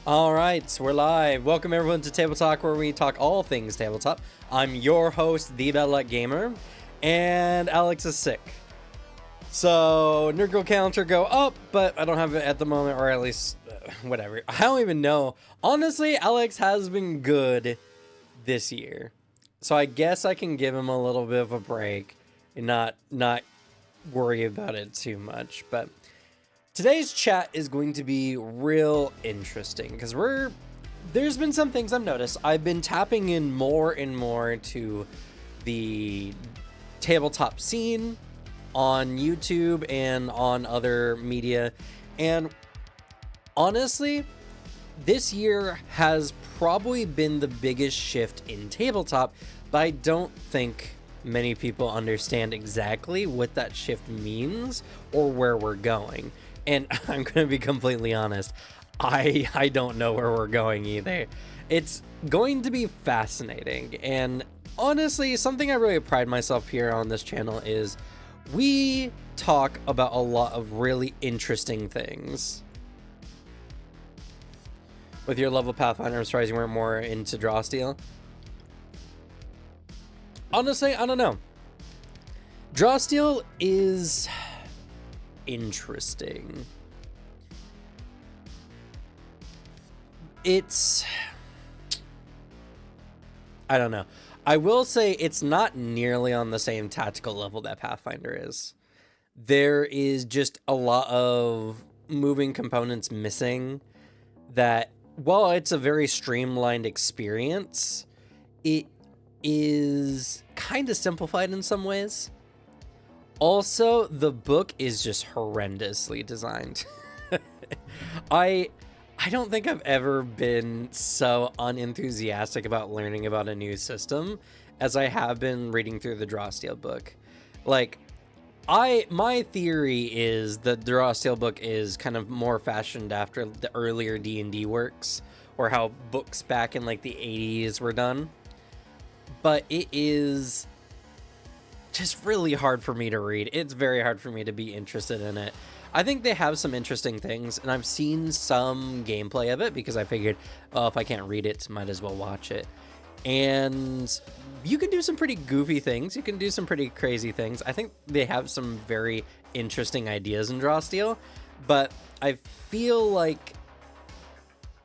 All right, so we're live. Welcome everyone to TableTalk, where we talk all things tabletop. I'm your host, the Bad Luck Gamer, and Alex is sick. So Nerd Girl counter go up, but I don't have it at the moment, or at least whatever. I don't even know. Honestly, Alex has been good this year, so I guess I can give him a little bit of a break and not worry about it too much. But today's chat is going to be real interesting because there's been some things I've noticed. I've been tapping in more and more to the tabletop scene on YouTube and on other media, and honestly, this year has probably been the biggest shift in tabletop, but I don't think many people understand exactly what that shift means or where we're going. And I'm going to be completely honest, I don't know where we're going either. It's going to be fascinating, and honestly, something I really pride myself here on this channel is we talk about a lot of really interesting things. With your level Pathfinder, I'm surprised you weren't more into draw steel. Honestly, I don't know. Draw steel is interesting. I don't know. I will say it's not nearly on the same tactical level that Pathfinder is. There is just a lot of moving components missing that, while it's a very streamlined experience, it is kind of simplified in some ways. Also, the book is just horrendously designed. I don't think I've ever been so unenthusiastic about learning about a new system as I have been reading through the Draw Steel book. Like, my theory is that the Draw Steel book is kind of more fashioned after the earlier D&D works, or how books back in like the 80s were done. But it is just really hard for me to read. It's very hard for me to be interested in it. I think they have some interesting things, and I've seen some gameplay of it because I figured, oh, if I can't read it, might as well watch it. And you can do some pretty goofy things. You can do some pretty crazy things. I think they have some very interesting ideas in Draw Steel, but I feel like,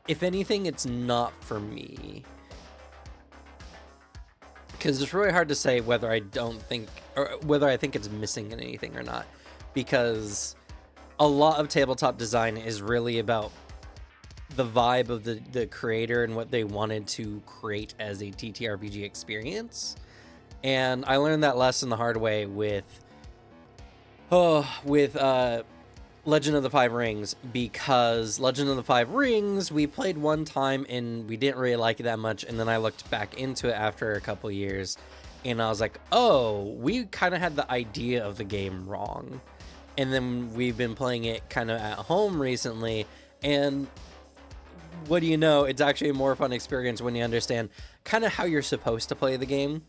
if anything, it's not for me. Because it's really hard to say whether I think it's missing in anything or not, because a lot of tabletop design is really about the vibe of the creator and what they wanted to create as a TTRPG experience. And I learned that lesson the hard way with Legend of the Five Rings, because Legend of the Five Rings we played one time and we didn't really like it that much, and then I looked back into it after a couple years and I was like, oh, we kind of had the idea of the game wrong. And then we've been playing it kind of at home recently, and what do you know, it's actually a more fun experience when you understand kind of how you're supposed to play the game.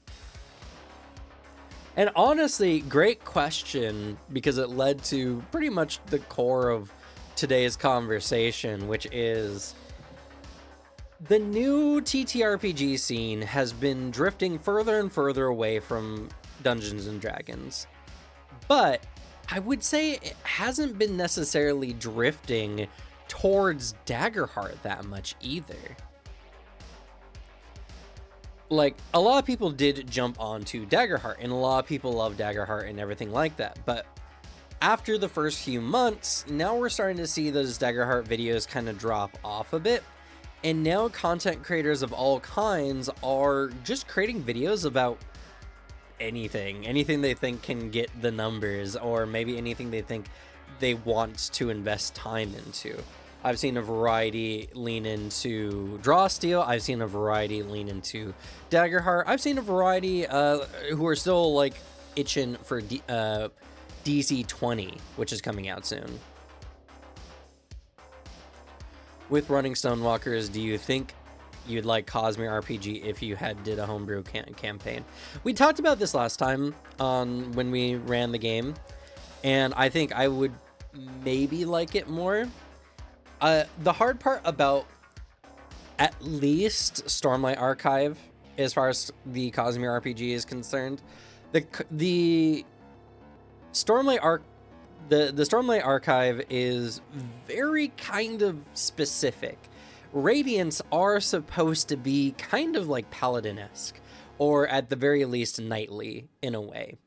And honestly, great question, because it led to pretty much the core of today's conversation, which is the new TTRPG scene has been drifting further and further away from Dungeons and Dragons. But I would say it hasn't been necessarily drifting towards Daggerheart that much either. Like, a lot of people did jump onto Daggerheart, and a lot of people love Daggerheart and everything like that. But after the first few months, now we're starting to see those Daggerheart videos kind of drop off a bit. And now content creators of all kinds are just creating videos about anything they think can get the numbers, or maybe anything they think they want to invest time into. I've seen a variety lean into Draw Steel. I've seen a variety lean into Daggerheart. I've seen a variety who are still like itching for DC 20, which is coming out soon. With running Stonewalkers, do you think you'd like Cosmere RPG if you did a homebrew campaign? We talked about this last time on when we ran the game, and I think I would maybe like it more. The hard part about at least Stormlight Archive, as far as the Cosmere RPG is concerned. The Stormlight the Stormlight Archive is very kind of specific. Radiants are supposed to be kind of like Paladin-esque, or at the very least knightly in a way.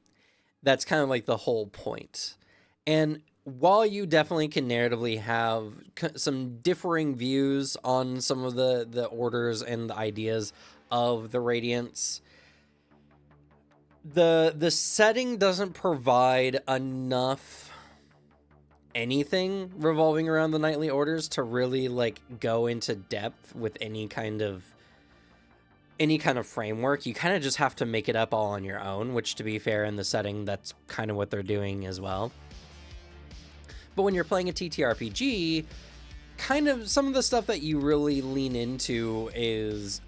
That's kind of like the whole point. And while you definitely can narratively have some differing views on some of the orders and the ideas of the Radiants, the setting doesn't provide enough anything revolving around the knightly orders to really like go into depth with any kind of framework. You kind of just have to make it up all on your own, which, to be fair, in the setting, that's kind of what they're doing as well. But when you're playing a TTRPG, kind of some of the stuff that you really lean into is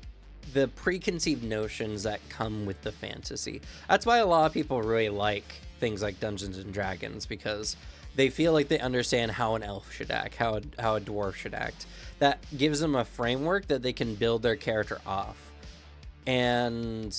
the preconceived notions that come with the fantasy. That's why a lot of people really like things like Dungeons and Dragons, because they feel like they understand how an elf should act, how a dwarf should act. That gives them a framework that they can build their character off. And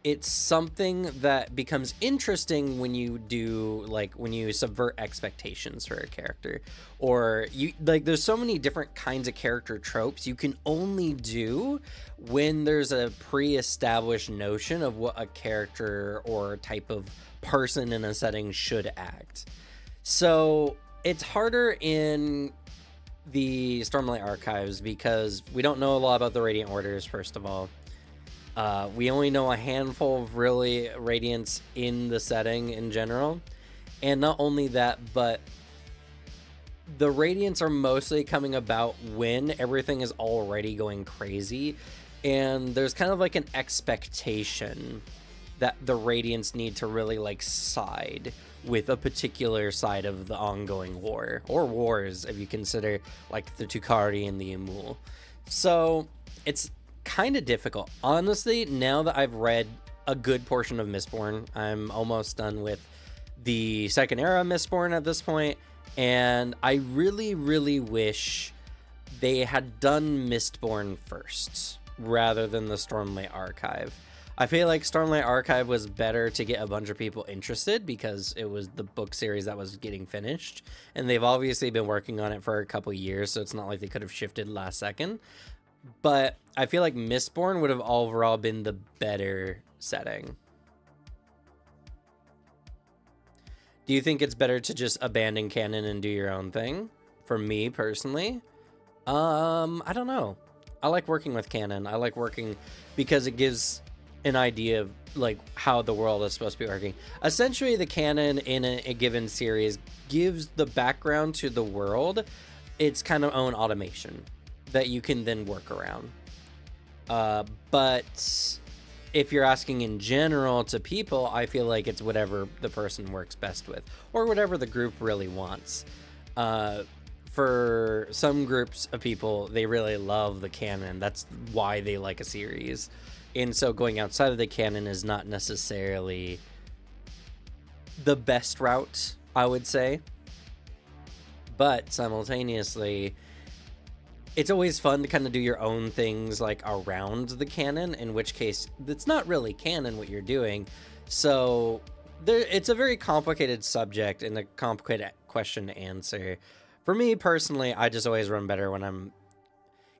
it's something that becomes interesting when you do, like, when you subvert expectations for a character, or you like, there's so many different kinds of character tropes you can only do when there's a pre-established notion of what a character or type of person in a setting should act. So it's harder in the Stormlight Archives because we don't know a lot about the Radiant Orders, first of all. We only know a handful of really Radiants in the setting in general. And not only that, but the Radiants are mostly coming about when everything is already going crazy. And there's kind of like an expectation that the Radiants need to really like side with a particular side of the ongoing war, or wars if you consider like the Tukari and the Emul. So it's kind of difficult. Honestly, now that I've read a good portion of Mistborn, I'm almost done with the second era Mistborn at this point, and I really, really wish they had done Mistborn first rather than the Stormlight Archive. I feel like Stormlight Archive was better to get a bunch of people interested because it was the book series that was getting finished, and they've obviously been working on it for a couple years, so it's not like they could have shifted last second. But I feel like Mistborn would have overall been the better setting. Do you think it's better to just abandon canon and do your own thing? For me personally, I don't know. I like working with canon. I like working because it gives an idea of like how the world is supposed to be working. Essentially, the canon in a given series gives the background to the world its kind of own automation that you can then work around. But if you're asking in general to people, I feel like it's whatever the person works best with, or whatever the group really wants. For some groups of people, they really love the canon. That's why they like a series. And so going outside of the canon is not necessarily the best route, I would say. But simultaneously, it's always fun to kind of do your own things like around the canon, in which case it's not really canon what you're doing. So it's a very complicated subject and a complicated question to answer. For me personally, I just always run better when I'm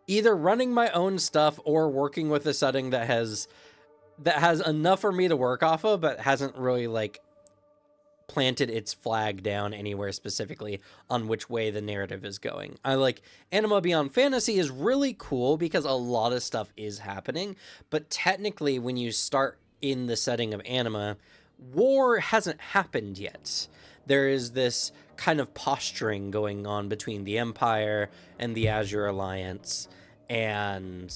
either running my own stuff or working with a setting that has enough for me to work off of, but hasn't really like planted its flag down anywhere specifically on which way the narrative is going. I like Anima Beyond Fantasy is really cool because a lot of stuff is happening, but technically when you start in the setting of Anima, war hasn't happened yet. There is this kind of posturing going on between the Empire and the Azure Alliance, and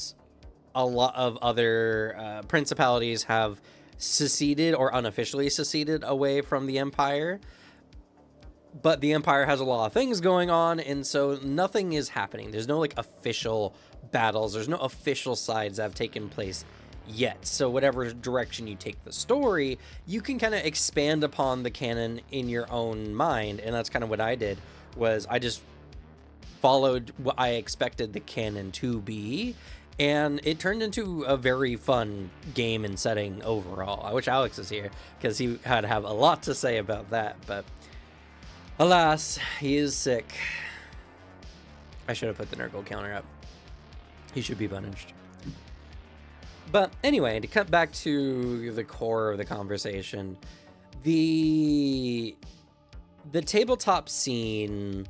a lot of other principalities have seceded or unofficially seceded away from the Empire, but the Empire has a lot of things going on, and so nothing is happening. There's no like official battles, there's no official sides that have taken place yet. So whatever direction you take the story, you can kind of expand upon the canon in your own mind, and that's kind of what I did. Was I just followed what I expected the canon to be, And it turned into a very fun game and setting overall. I wish Alex was here, because he had to have a lot to say about that. But alas, he is sick. I should have put the Nurgle counter up. He should be punished. But anyway, to cut back to the core of the conversation, the tabletop scene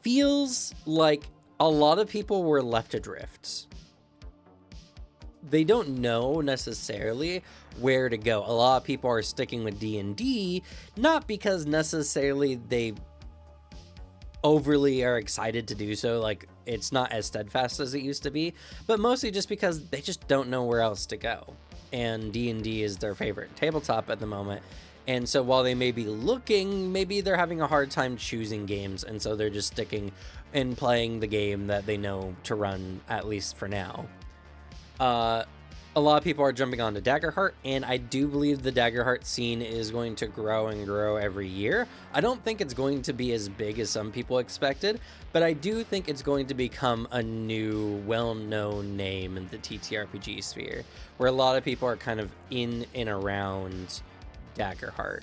feels like a lot of people were left adrift. They don't know necessarily where to go. A lot of people are sticking with D&D, not because necessarily they overly are excited to do so, like it's not as steadfast as it used to be, but mostly just because they just don't know where else to go. And D&D is their favorite tabletop at the moment. And so while they may be looking, maybe they're having a hard time choosing games, and so they're just sticking and playing the game that they know to run, at least for now. A lot of people are jumping onto Daggerheart, and I do believe the Daggerheart scene is going to grow and grow every year. I don't think it's going to be as big as some people expected, but I do think it's going to become a new, well-known name in the TTRPG sphere, where a lot of people are kind of in and around Daggerheart,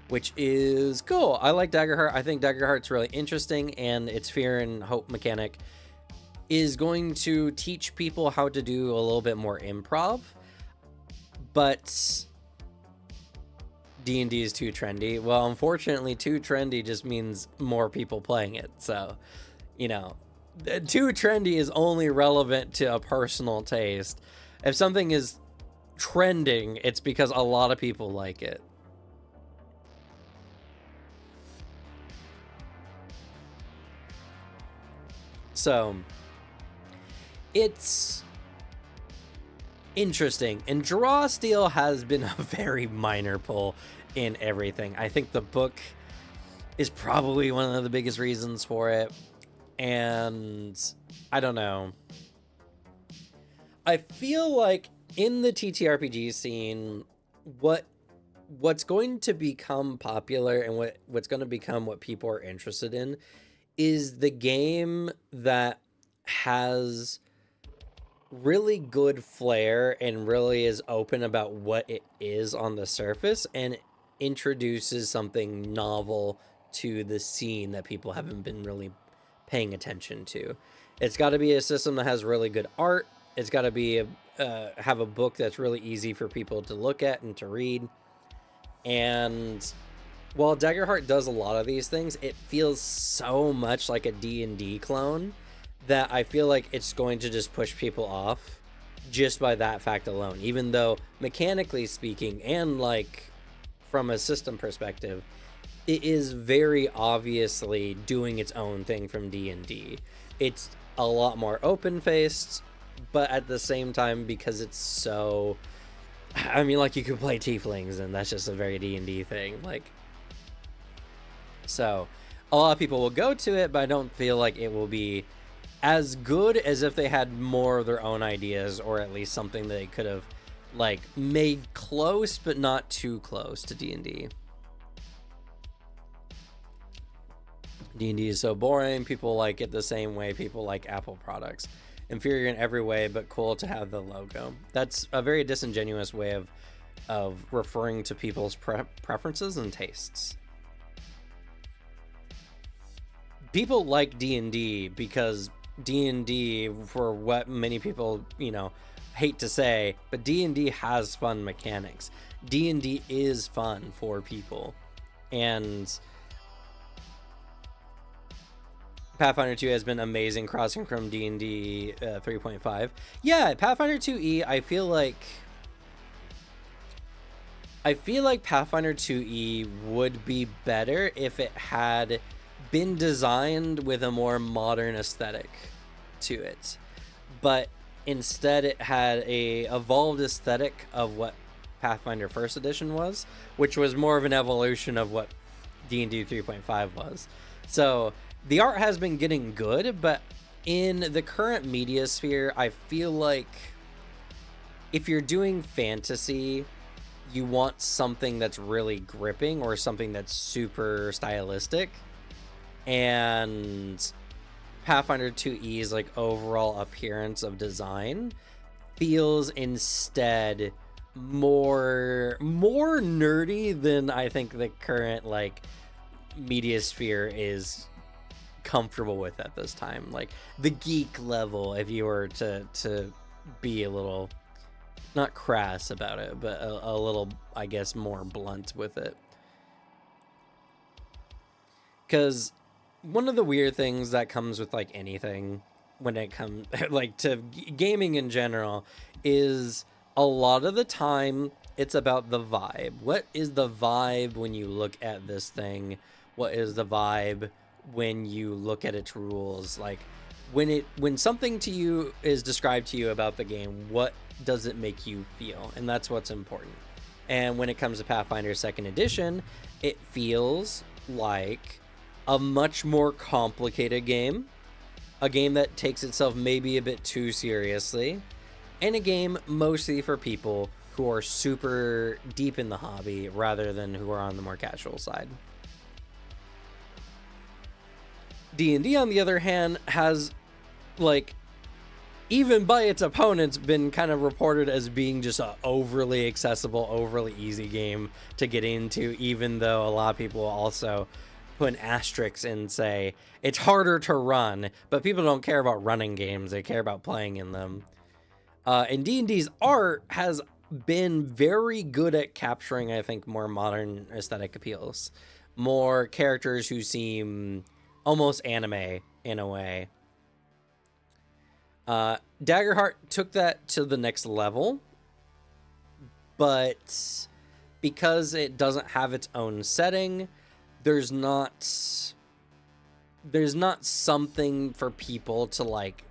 which is cool. I like Daggerheart. I think Daggerheart's really interesting, and its fear and hope mechanic is going to teach people how to do a little bit more improv, but D&D is too trendy. Well, unfortunately, too trendy just means more people playing it. So, you know, too trendy is only relevant to a personal taste. If something is trending, it's because a lot of people like it. So it's interesting, and Draw Steel has been a very minor pull in everything. I think the book is probably one of the biggest reasons for it, and I don't know. I feel like in the TTRPG scene, what's going to become popular and what's going to become what people are interested in is the game that has really good flair and really is open about what it is on the surface and introduces something novel to the scene that people haven't been really paying attention to. It's got to be a system that has really good art. It's got to be have a book that's really easy for people to look at and to read. And while Daggerheart does a lot of these things, it feels so much like a D&D clone that I feel like it's going to just push people off just by that fact alone, even though mechanically speaking and like from a system perspective, it is very obviously doing its own thing from D&D. It's a lot more open-faced, but at the same time, because it's so, I mean, like, you could play tieflings and that's just a very D&D thing, like, so a lot of people will go to it, but I don't feel like it will be as good as if they had more of their own ideas, or at least something they could have like made close but not too close to D&D. D&D is so boring. People like it the same way people like Apple products. Inferior in every way, but cool to have the logo. That's a very disingenuous way of referring to people's preferences and tastes. People like D&D because D&D, for what many people, you know, hate to say, but D&D has fun mechanics. D&D is fun for people. And Pathfinder 2 has been amazing crossing from D&D 3.5. Yeah, Pathfinder 2e, I feel like Pathfinder 2e would be better if it had been designed with a more modern aesthetic to it, but instead it had a evolved aesthetic of what Pathfinder First Edition was, which was more of an evolution of what D&D 3.5 was. So the art has been getting good, but in the current media sphere, I feel like if you're doing fantasy, you want something that's really gripping or something that's super stylistic. And Pathfinder 2e's like overall appearance of design feels instead more nerdy than I think the current like media sphere is comfortable with at this time. Like the geek level, if you were to be a little not crass about it, but a little, I guess, more blunt with it. Because one of the weird things that comes with like anything when it comes like to gaming in general is a lot of the time it's about the vibe. What is the vibe when you look at this thing? What is the vibe when you look at its rules? Like when something to you is described to you about the game, what does it make you feel? And that's what's important. And when it comes to Pathfinder 2nd Edition, it feels like a much more complicated game, a game that takes itself maybe a bit too seriously, and a game mostly for people who are super deep in the hobby rather than who are on the more casual side. D&D, on the other hand, has, like, even by its opponents, been kind of reported as being just a overly accessible, overly easy game to get into, even though a lot of people also put an asterisk and say it's harder to run, but people don't care about running games, they care about playing in them. And D&D's art has been very good at capturing, I think, more modern aesthetic appeals. More characters who seem almost anime in a way. Daggerheart took that to the next level, but because it doesn't have its own setting, there's not something for people to like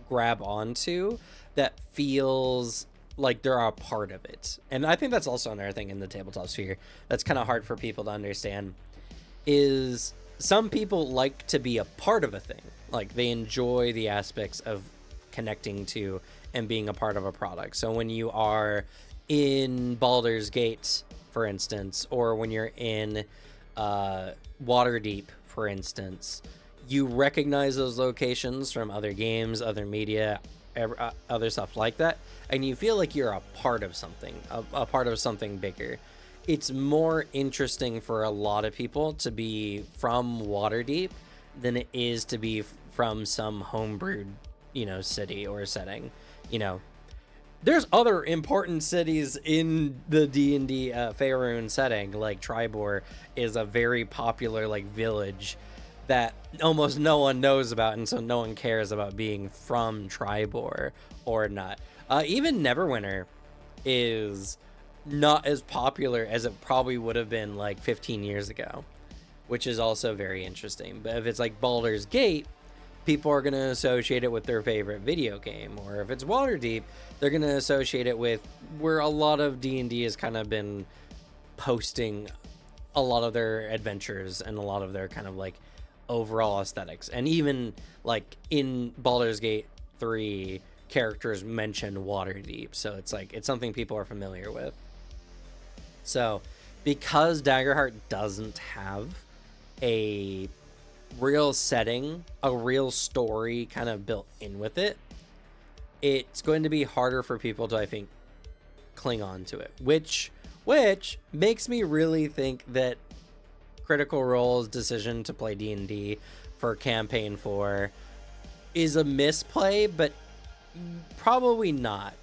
grab onto that feels like they're a part of it. And I think that's also another thing in the tabletop sphere that's kind of hard for people to understand, is some people like to be a part of a thing. Like they enjoy the aspects of connecting to and being a part of a product. So when you are in Baldur's Gate, for instance, or when you're in Waterdeep, for instance, you recognize those locations from other games, other media, other stuff like that, and you feel like you're a part of something, a part of something bigger. It's more interesting for a lot of people to be from Waterdeep than it is to be from some homebrewed, city or setting. There's other important cities in the D&D Faerun setting, like Tribor is a very popular like village that almost no one knows about, and so no one cares about being from Tribor or not. Even Neverwinter is not as popular as it probably would have been like 15 years ago, which is also very interesting. But if it's like Baldur's Gate, people are going to associate it with their favorite video game. Or if it's Waterdeep, they're going to associate it with where a lot of D&D has kind of been posting a lot of their adventures and a lot of their kind of like overall aesthetics. And even like in Baldur's Gate 3, characters mention Waterdeep. So it's like, it's something people are familiar with. So because Daggerheart doesn't have a real setting, a real story kind of built in with it, it's going to be harder for people to, I think, cling on to it, which makes me really think that Critical Role's decision to play D&D for campaign 4 is a misplay, but probably not.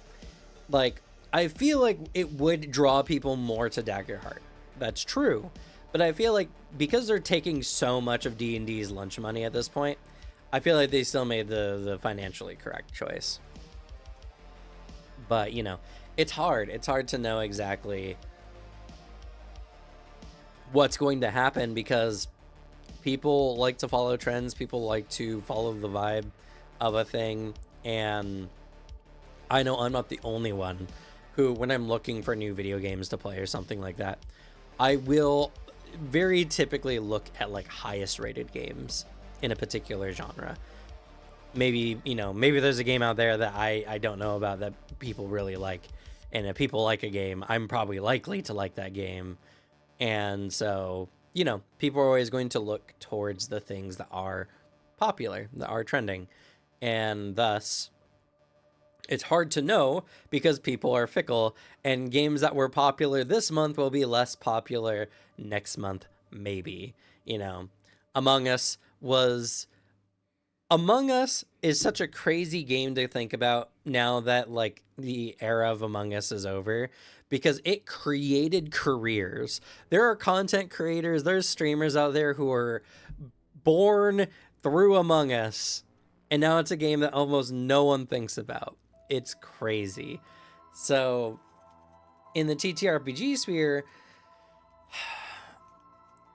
Like, I feel like it would draw people more to Daggerheart. That's true. But I feel like because they're taking so much of D&D's lunch money at this point, I feel like they still made the financially correct choice. But, it's hard. It's hard to know exactly what's going to happen because people like to follow trends. People like to follow the vibe of a thing. And I know I'm not the only one who, when I'm looking for new video games to play or something like that, I will very typically look at like highest rated games in a particular genre. Maybe there's a game out there that I don't know about that people really like, and if people like a game, I'm probably likely to like that game. And so people are always going to look towards the things that are popular, that are trending. And thus, it's hard to know because people are fickle, and games that were popular this month will be less popular next month, maybe. You know, Among Us was Among Us is such a crazy game to think about now that like the era of Among Us is over, because it created careers. There are content creators, there's streamers out there who are born through Among Us, and now it's a game that almost no one thinks about. It's crazy. So in the TTRPG sphere,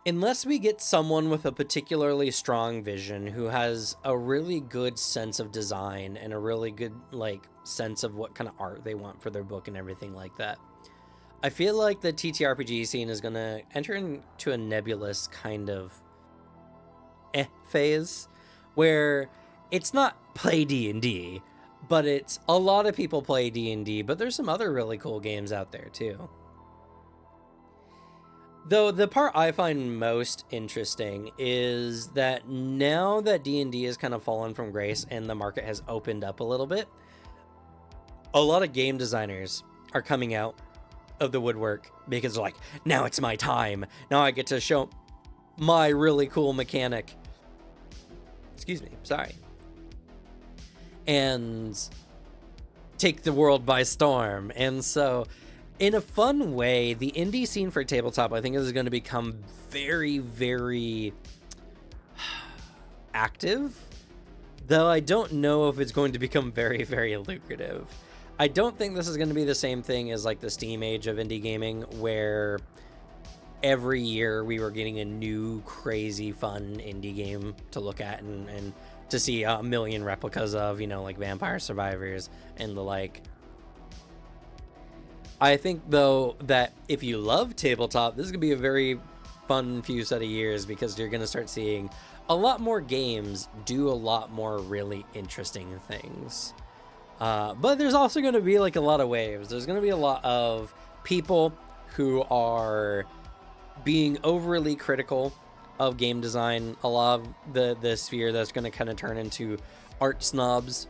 unless we get someone with a particularly strong vision who has a really good sense of design and a really good like sense of what kind of art they want for their book and everything like that, I feel like the TTRPG scene is going to enter into a nebulous kind of phase where it's not play D&D, but it's a lot of people play D&D, but there's some other really cool games out there too. Though the part I find most interesting is that now that D&D has kind of fallen from grace and the market has opened up a little bit, a lot of game designers are coming out of the woodwork because they're like, now it's my time. Now I get to show my really cool mechanic. Excuse me, sorry. And take the world by storm. And so in a fun way, the indie scene for tabletop, I think, is going to become very, very active, though I don't know if it's going to become very, very lucrative. I don't think this is going to be the same thing as like the Steam age of indie gaming, where every year we were getting a new crazy fun indie game to look at and to see a million replicas of, you know, like Vampire Survivors and the like. I think, though, that if you love tabletop, this is going to be a very fun few set of years, because you're going to start seeing a lot more games do a lot more really interesting things. But there's also going to be like a lot of waves. There's going to be a lot of people who are being overly critical of game design, a lot of the sphere that's going to kind of turn into art snobs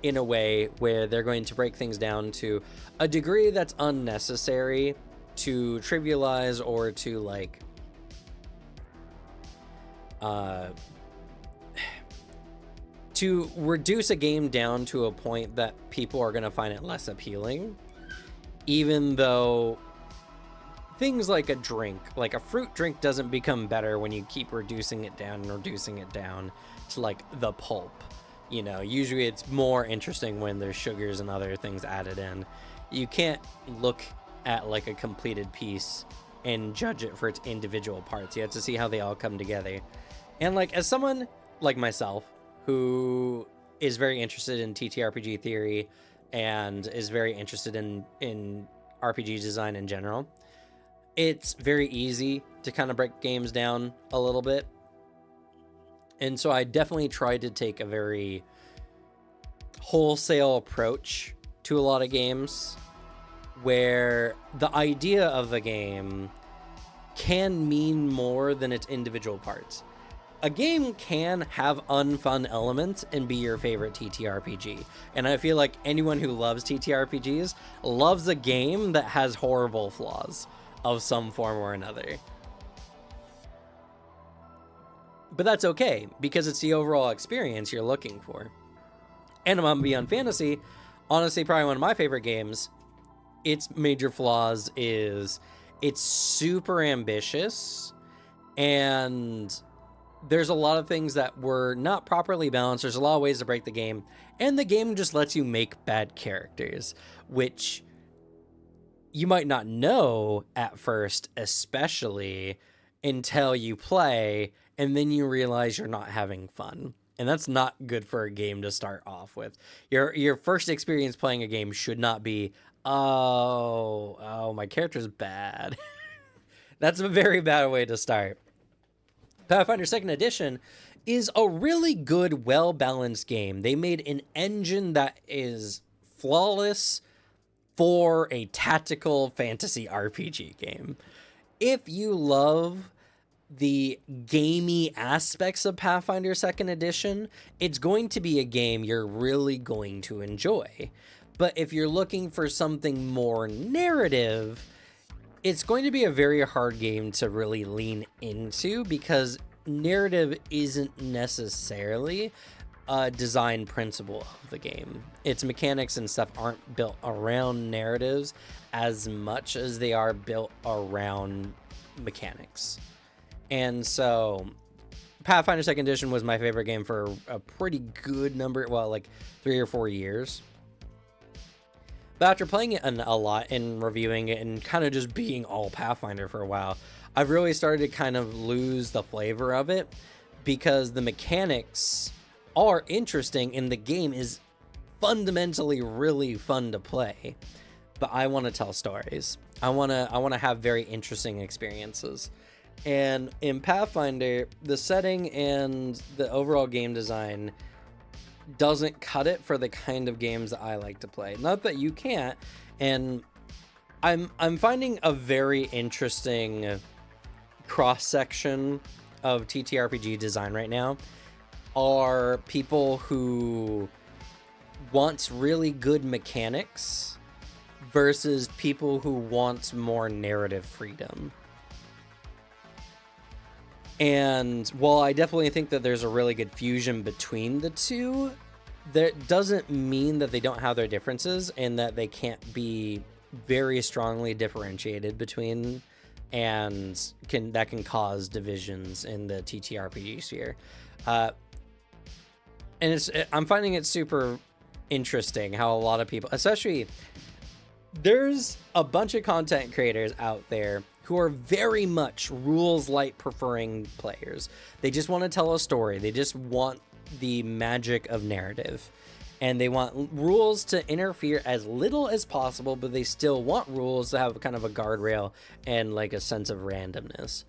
in a way where they're going to break things down to a degree that's unnecessary to trivialize or to like to reduce a game down to a point that people are going to find it less appealing, even though things like a drink, like a fruit drink, doesn't become better when you keep reducing it down to like the pulp. You know, usually it's more interesting when there's sugars and other things added in. You can't look at like a completed piece and judge it for its individual parts. You have to see how they all come together. And like, as someone like myself who is very interested in TTRPG theory and is very interested in RPG design in general, it's very easy to kind of break games down a little bit. And so I definitely tried to take a very wholesale approach to a lot of games, where the idea of the game can mean more than its individual parts. A game can have unfun elements and be your favorite TTRPG. And I feel like anyone who loves TTRPGs loves a game that has horrible flaws of some form or another. But that's okay, because it's the overall experience you're looking for. And I'm gonna be on fantasy, honestly, probably one of my favorite games. Its major flaws is it's super ambitious, and there's a lot of things that were not properly balanced. There's a lot of ways to break the game, and the game just lets you make bad characters, which you might not know at first, especially until you play, and then you realize you're not having fun. And that's not good for a game to start off with. Your first experience playing a game should not be, oh, my character's bad. That's a very bad way to start. Pathfinder 2nd Edition is a really good, well-balanced game. They made an engine that is flawless for a tactical fantasy RPG game. If you love the gamey aspects of Pathfinder 2nd Edition, it's going to be a game you're really going to enjoy. But if you're looking for something more narrative, it's going to be a very hard game to really lean into, because narrative isn't necessarily a design principle of the game. Its mechanics and stuff aren't built around narratives as much as they are built around mechanics. And so Pathfinder 2nd Edition was my favorite game for a pretty good number, well, like 3 or 4 years. But after playing it a lot and reviewing it and kind of just being all Pathfinder for a while, I've really started to kind of lose the flavor of it, because the mechanics are interesting and the game is fundamentally really fun to play. But I want to tell stories. I want to have very interesting experiences. And in Pathfinder, the setting and the overall game design doesn't cut it for the kind of games that I like to play. Not that you can't. And I'm finding a very interesting cross-section of TTRPG design right now are people who want really good mechanics versus people who want more narrative freedom. And while I definitely think that there's a really good fusion between the two, that doesn't mean that they don't have their differences and that they can't be very strongly differentiated between, and that can cause divisions in the TTRPG sphere. And I'm finding it super interesting how a lot of people, especially, there's a bunch of content creators out there who are very much rules light preferring players. They just want to tell a story. They just want the magic of narrative, and they want rules to interfere as little as possible, but they still want rules to have kind of a guardrail and like a sense of randomness.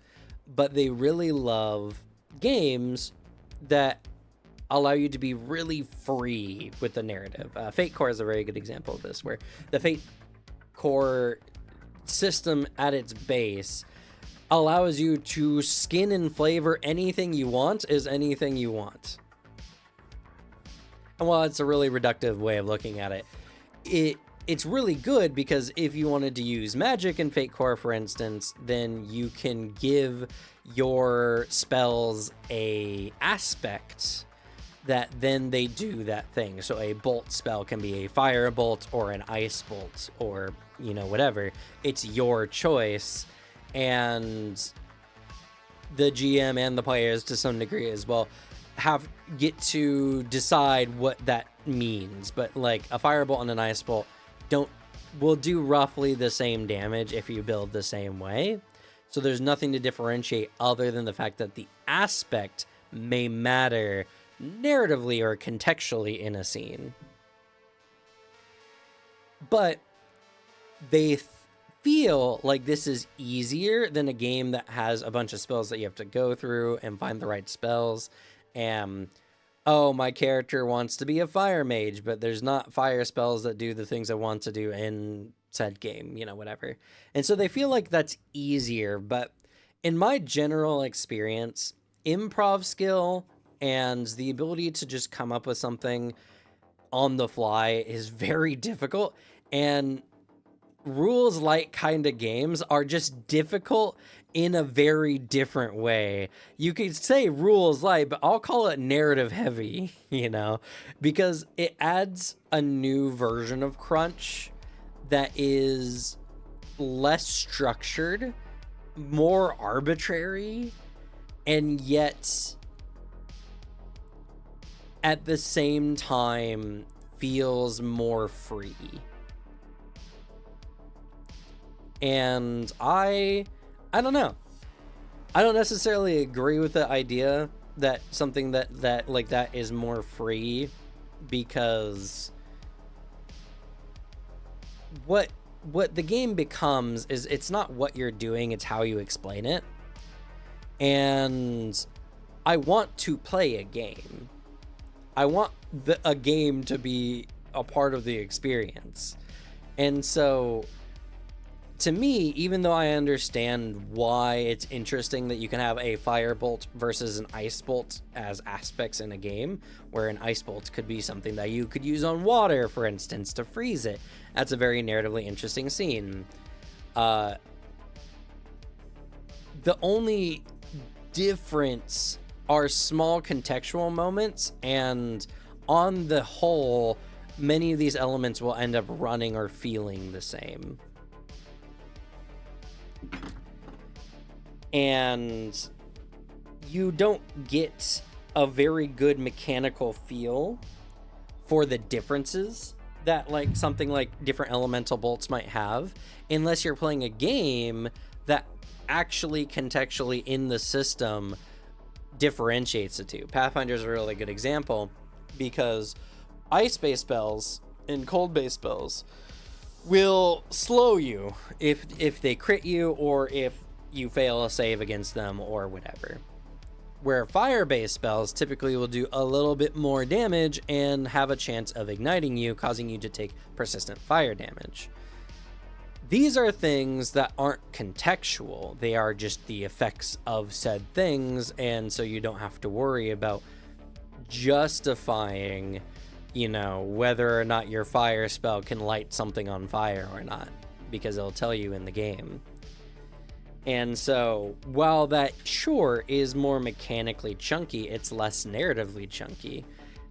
But they really love games that allow you to be really free with the narrative. Fate Core is a very good example of this, where the Fate Core system at its base allows you to skin and flavor anything you want as anything you want. And while it's a really reductive way of looking at it, it's really good, because if you wanted to use magic in Fate Core, for instance, then you can give your spells a aspect that then they do that thing. So a bolt spell can be a fire bolt or an ice bolt, or, you know, whatever. It's your choice, and the GM and the players to some degree as well get to decide what that means. But like a firebolt and an ice bolt will do roughly the same damage if you build the same way. So there's nothing to differentiate other than the fact that the aspect may matter narratively or contextually in a scene. But they feel like this is easier than a game that has a bunch of spells that you have to go through and find the right spells. And oh, my character wants to be a fire mage, but there's not fire spells that do the things I want to do in said game, you know, whatever. And so they feel like that's easier. But in my general experience, improv skill and the ability to just come up with something on the fly is very difficult. And rules light kind of games are just difficult in a very different way. You could say rules light, but I'll call it narrative heavy, you know, because it adds a new version of crunch that is less structured, more arbitrary, and yet at the same time feels more free. And I don't know. I don't necessarily agree with the idea that something that like that is more free, because what the game becomes is, it's not what you're doing, it's how you explain it. And I want to play a game. I want a game to be a part of the experience. And so to me, even though I understand why it's interesting that you can have a firebolt versus an ice bolt as aspects in a game, where an ice bolt could be something that you could use on water, for instance, to freeze it. That's a very narratively interesting scene. The only difference are small contextual moments, and on the whole, many of these elements will end up running or feeling the same. And you don't get a very good mechanical feel for the differences that like something like different elemental bolts might have unless you're playing a game that actually contextually in the system differentiates the two. Pathfinder is a really good example because ice-based spells and cold-based spells will slow you if they crit you or if you fail a save against them or whatever. Where fire-based spells typically will do a little bit more damage and have a chance of igniting you, causing you to take persistent fire damage. These are things that aren't contextual. They are just the effects of said things, and so you don't have to worry about justifying, you know, whether or not your fire spell can light something on fire or not, because it'll tell you in the game. And so, while that sure is more mechanically chunky, it's less narratively chunky.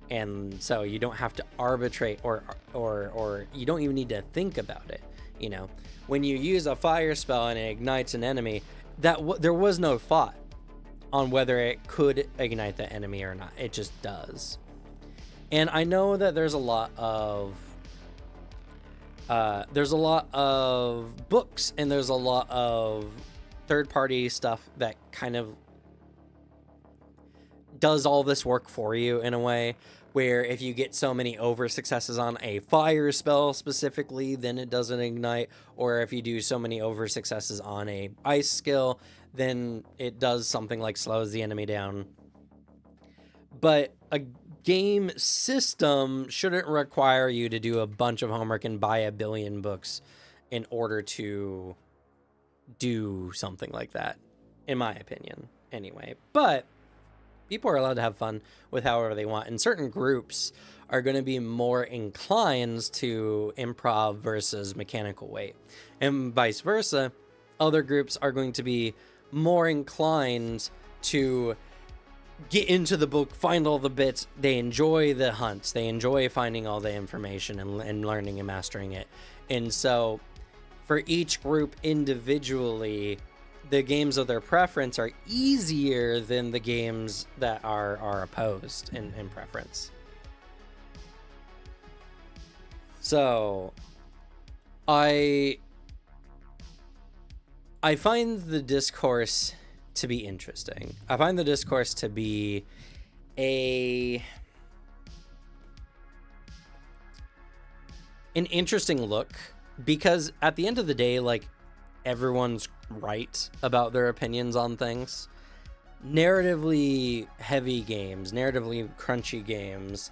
And so you don't have to arbitrate or you don't even need to think about it. You know, when you use a fire spell and it ignites an enemy, there was no thought on whether it could ignite the enemy or not. It just does. And I know that there's a lot of books and there's a lot of third-party stuff that kind of does all this work for you in a way where if you get so many over successes on a fire spell specifically, then it doesn't ignite, or if you do so many over successes on a ice skill, then it does something like slows the enemy down. But a game system shouldn't require you to do a bunch of homework and buy a billion books in order to do something like that, in my opinion, anyway. But people are allowed to have fun with however they want, and certain groups are going to be more inclined to improv versus mechanical weight, and vice versa. Other groups are going to be more inclined to get into the book, find all the bits. They enjoy the hunts, they enjoy finding all the information and learning and mastering it. And so for each group individually, the games of their preference are easier than the games that are opposed in preference. So I find the discourse to be interesting. I find the discourse to be an interesting look, because at the end of the day, like, everyone's right about their opinions on things. Narratively heavy games, narratively crunchy games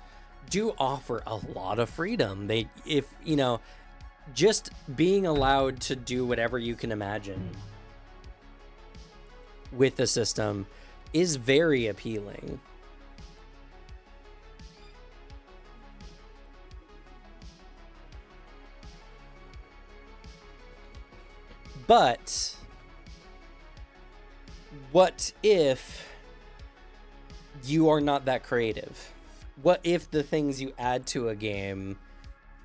do offer a lot of freedom. If you know, just being allowed to do whatever you can imagine with the system is very appealing. But what if you are not that creative? What if the things you add to a game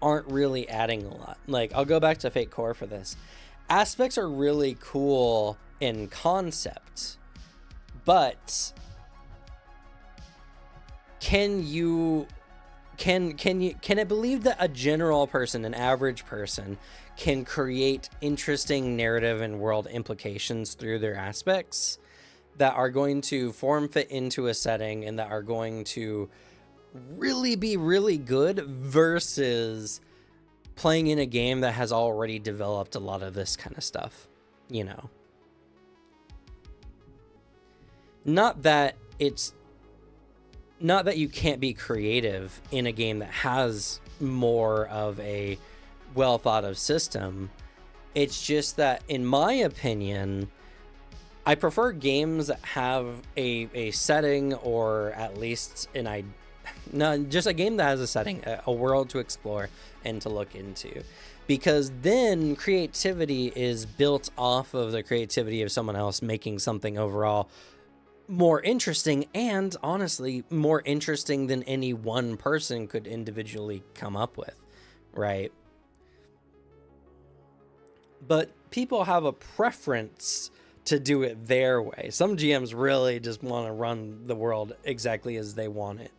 aren't really adding a lot? Like, I'll go back to Fate Core for this. Aspects are really cool in concept, but can it believe that a general person, an average person, can create interesting narrative and world implications through their aspects that are going to form fit into a setting and that are going to really be really good versus playing in a game that has already developed a lot of this kind of stuff, you know? Not that you can't be creative in a game that has more of a well thought of system. It's just that, in my opinion, I prefer games that have a setting, or at least just a game that has a setting, a world to explore and to look into. Because then creativity is built off of the creativity of someone else, making something overall more interesting, and honestly, more interesting than any one person could individually come up with, right? But people have a preference to do it their way. Some GMs really just want to run the world exactly as they want it.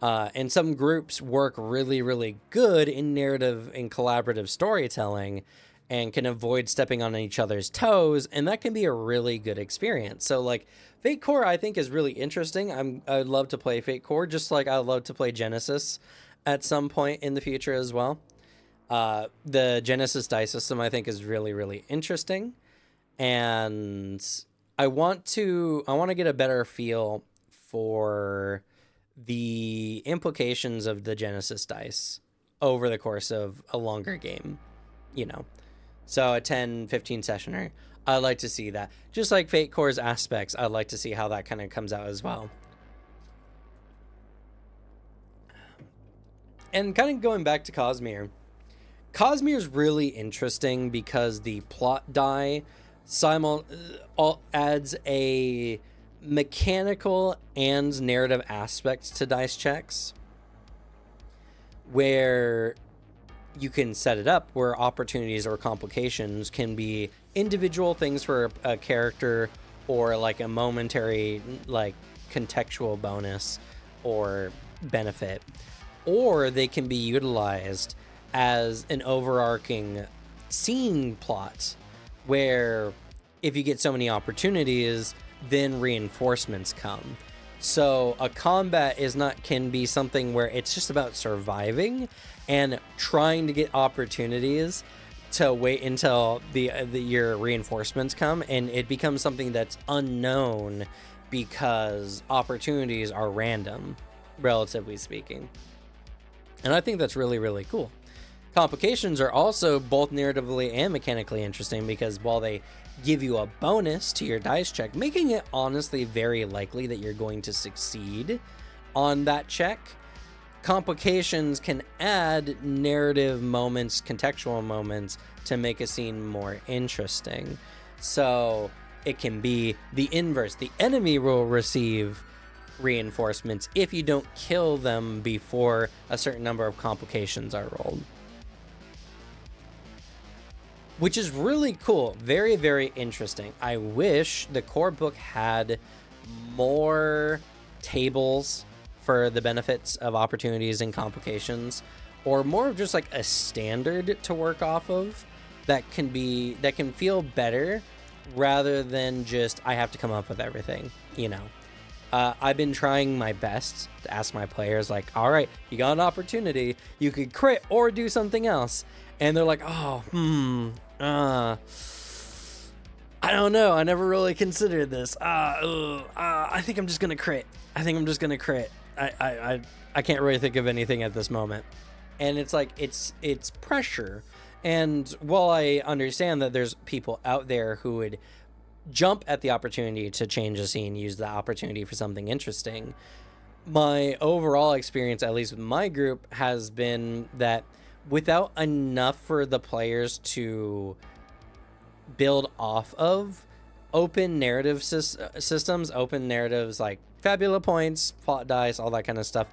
And some groups work really, really good in narrative and collaborative storytelling and can avoid stepping on each other's toes, and that can be a really good experience. So, like, Fate Core, I think, is really interesting. I'd love to play Fate Core, just like I'd love to play Genesis at some point in the future as well. The Genesis dice system, I think, is really, really interesting, and I want to get a better feel for the implications of the Genesis dice over the course of a longer game, so a 10-15 sessioner. I'd like to see that, just like Fate Core's aspects. I'd like to see how that kind of comes out as well. And kind of going back to Cosmere is really interesting because the plot die adds a mechanical and narrative aspects to dice checks, where you can set it up where opportunities or complications can be individual things for a character, or like a momentary, like, contextual bonus or benefit, or they can be utilized as an overarching scene plot, where if you get so many opportunities, then reinforcements come. So a combat can be something where it's just about surviving and trying to get opportunities to wait until your reinforcements come, and it becomes something that's unknown because opportunities are random, relatively speaking. And I think that's really, really cool. Complications are also both narratively and mechanically interesting, because while they give you a bonus to your dice check, making it honestly very likely that you're going to succeed on that check, complications can add narrative moments, contextual moments, to make a scene more interesting. So it can be the inverse. The enemy will receive reinforcements if you don't kill them before a certain number of complications are rolled, which is really cool. Very, very interesting. I wish the core book had more tables for the benefits of opportunities and complications, or more of just like a standard to work off of that can feel better, rather than just I have to come up with everything. I've been trying my best to ask my players, like, all right, you got an opportunity, you could crit or do something else, and they're like, I don't know, I never really considered this. I think I'm just gonna crit. I can't really think of anything at this moment. And it's like, it's pressure. And while I understand that there's people out there who would jump at the opportunity to change a scene, use the opportunity for something interesting, my overall experience, at least with my group, has been that without enough for the players to build off of, open narrative systems, open narratives like Fabula points, plot dice, all that kind of stuff,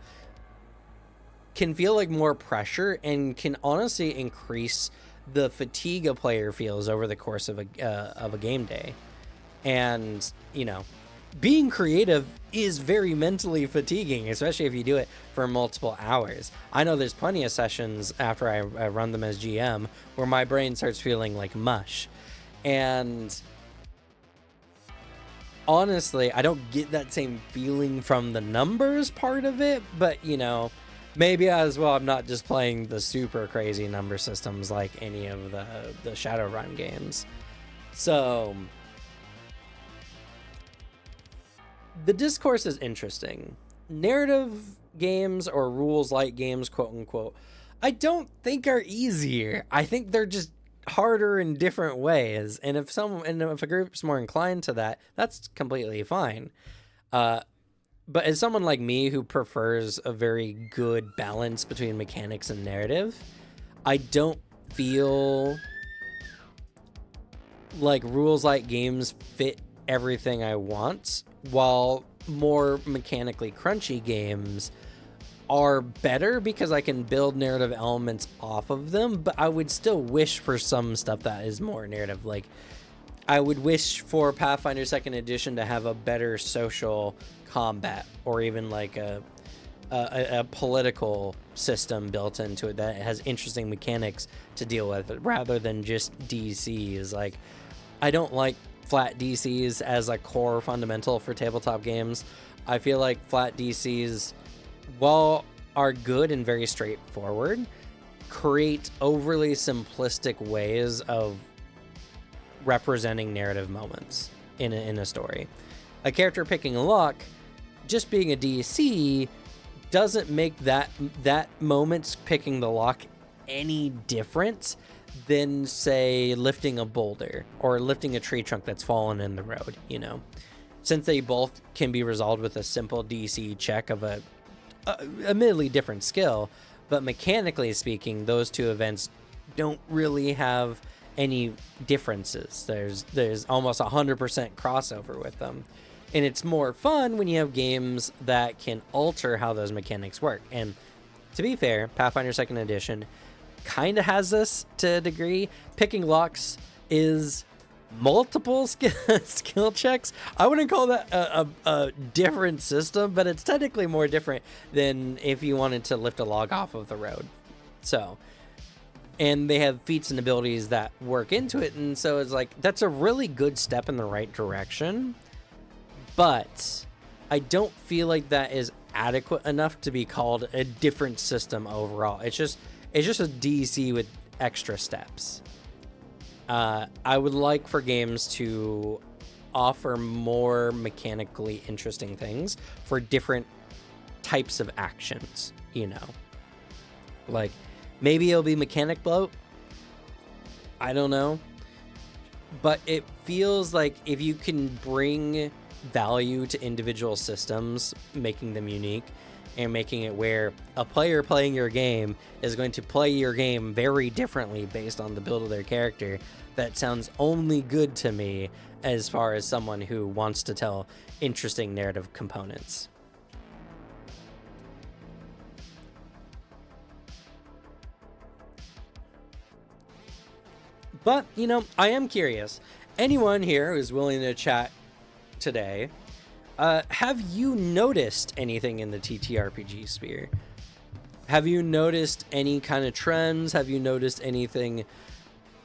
can feel like more pressure, and can honestly increase the fatigue a player feels over the course of a game day. And being creative is very mentally fatiguing, especially if you do it for multiple hours. I know there's plenty of sessions after I run them as GM where my brain starts feeling like mush. And honestly, I don't get that same feeling from the numbers part of it, but maybe as well I'm not just playing the super crazy number systems like any of the Shadowrun games. So the discourse is interesting. Narrative games, or rules light games, quote unquote, I don't think are easier. I think they're just harder in different ways. And if a group's more inclined to that, that's completely fine. But as someone like me who prefers a very good balance between mechanics and narrative, I don't feel like rules like games fit everything I want, while more mechanically crunchy games are better because I can build narrative elements off of them. But I would still wish for some stuff that is more narrative. Like, I would wish for Pathfinder 2nd Edition to have a better social combat, or even like a political system built into it that has interesting mechanics to deal with, rather than just DCs. Like, I don't like flat DCs as a core fundamental for tabletop games. I feel like flat DCs, while are good and very straightforward, create overly simplistic ways of representing narrative moments in a story. A character picking a lock, just being a DC, doesn't make that moment picking the lock any different than, say, lifting a boulder or lifting a tree trunk that's fallen in the road, you know? Since they both can be resolved with a simple DC check of a admittedly different skill, but mechanically speaking, those two events don't really have any differences. There's almost 100% crossover with them. And it's more fun when you have games that can alter how those mechanics work. And to be fair, Pathfinder 2nd Edition kind of has this to a degree. Picking locks is multiple skill checks. I wouldn't call that a different system, but it's technically more different than if you wanted to lift a log off of the road. So, and they have feats and abilities that work into it. And so it's like, that's a really good step in the right direction. But I don't feel like that is adequate enough to be called a different system overall. It's just a DC with extra steps. I would like for games to offer more mechanically interesting things for different types of actions, you know? Like, maybe it'll be mechanic bloat. I don't know. But it feels like if you can bring value to individual systems, making them unique, and making it where a player playing your game is going to play your game very differently based on the build of their character, that sounds only good to me as far as someone who wants to tell interesting narrative components. But, you know, I am curious. Anyone here who's willing to chat today, have you noticed anything in the TTRPG sphere? Have you noticed any kind of trends? Have you noticed anything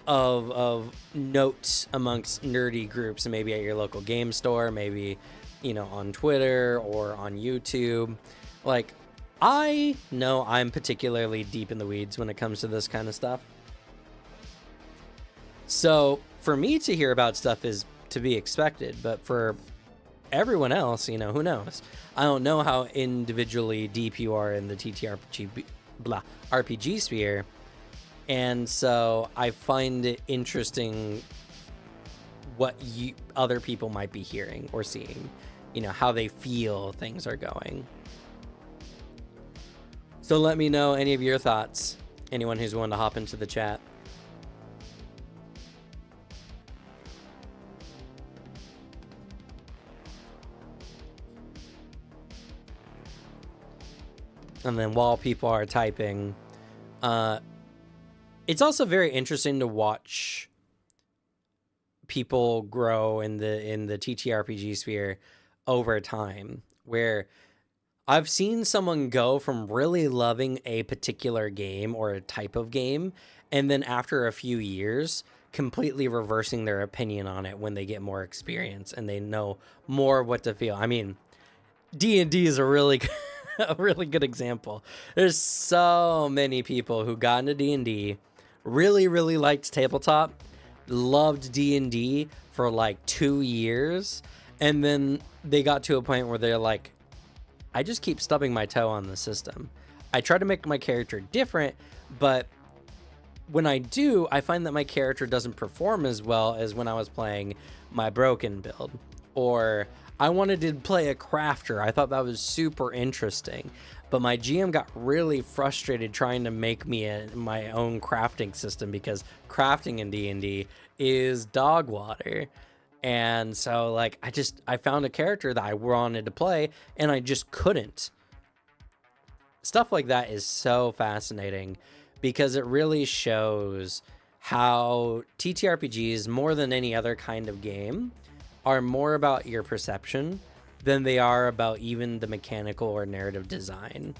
of notes amongst nerdy groups, maybe at your local game store, maybe, you know, on Twitter or on YouTube? Like, I know I'm particularly deep in the weeds when it comes to this kind of stuff. So for me to hear about stuff is to be expected, but for everyone else, you know, who knows? I don't know how individually deep you are in the TTRPG RPG sphere, and so I find it interesting what other people might be hearing or seeing, you know, how they feel things are going. So let me know any of your thoughts, anyone who's willing to hop into the chat. And then while people are typing, it's also very interesting to watch people grow in the TTRPG sphere over time, where I've seen someone go from really loving a particular game or a type of game, and then after a few years, completely reversing their opinion on it when they get more experience and they know more what to feel. I mean, D&D is a really good example. There's so many people who got into D&D, really liked tabletop, loved D&D for like 2 years, and then they got to a point where they're like, I just keep stubbing my toe on the system. I try to make my character different, but when I do, I find that my character doesn't perform as well as when I was playing my broken build. Or I wanted to play a crafter. I thought that was super interesting. But my GM got really frustrated trying to make me my own crafting system, because crafting in D&D is dog water. And so, like, I found a character that I wanted to play, and I just couldn't. Stuff like that is so fascinating, because it really shows how TTRPGs, more than any other kind of game, are more about your perception than they are about even the mechanical or narrative design.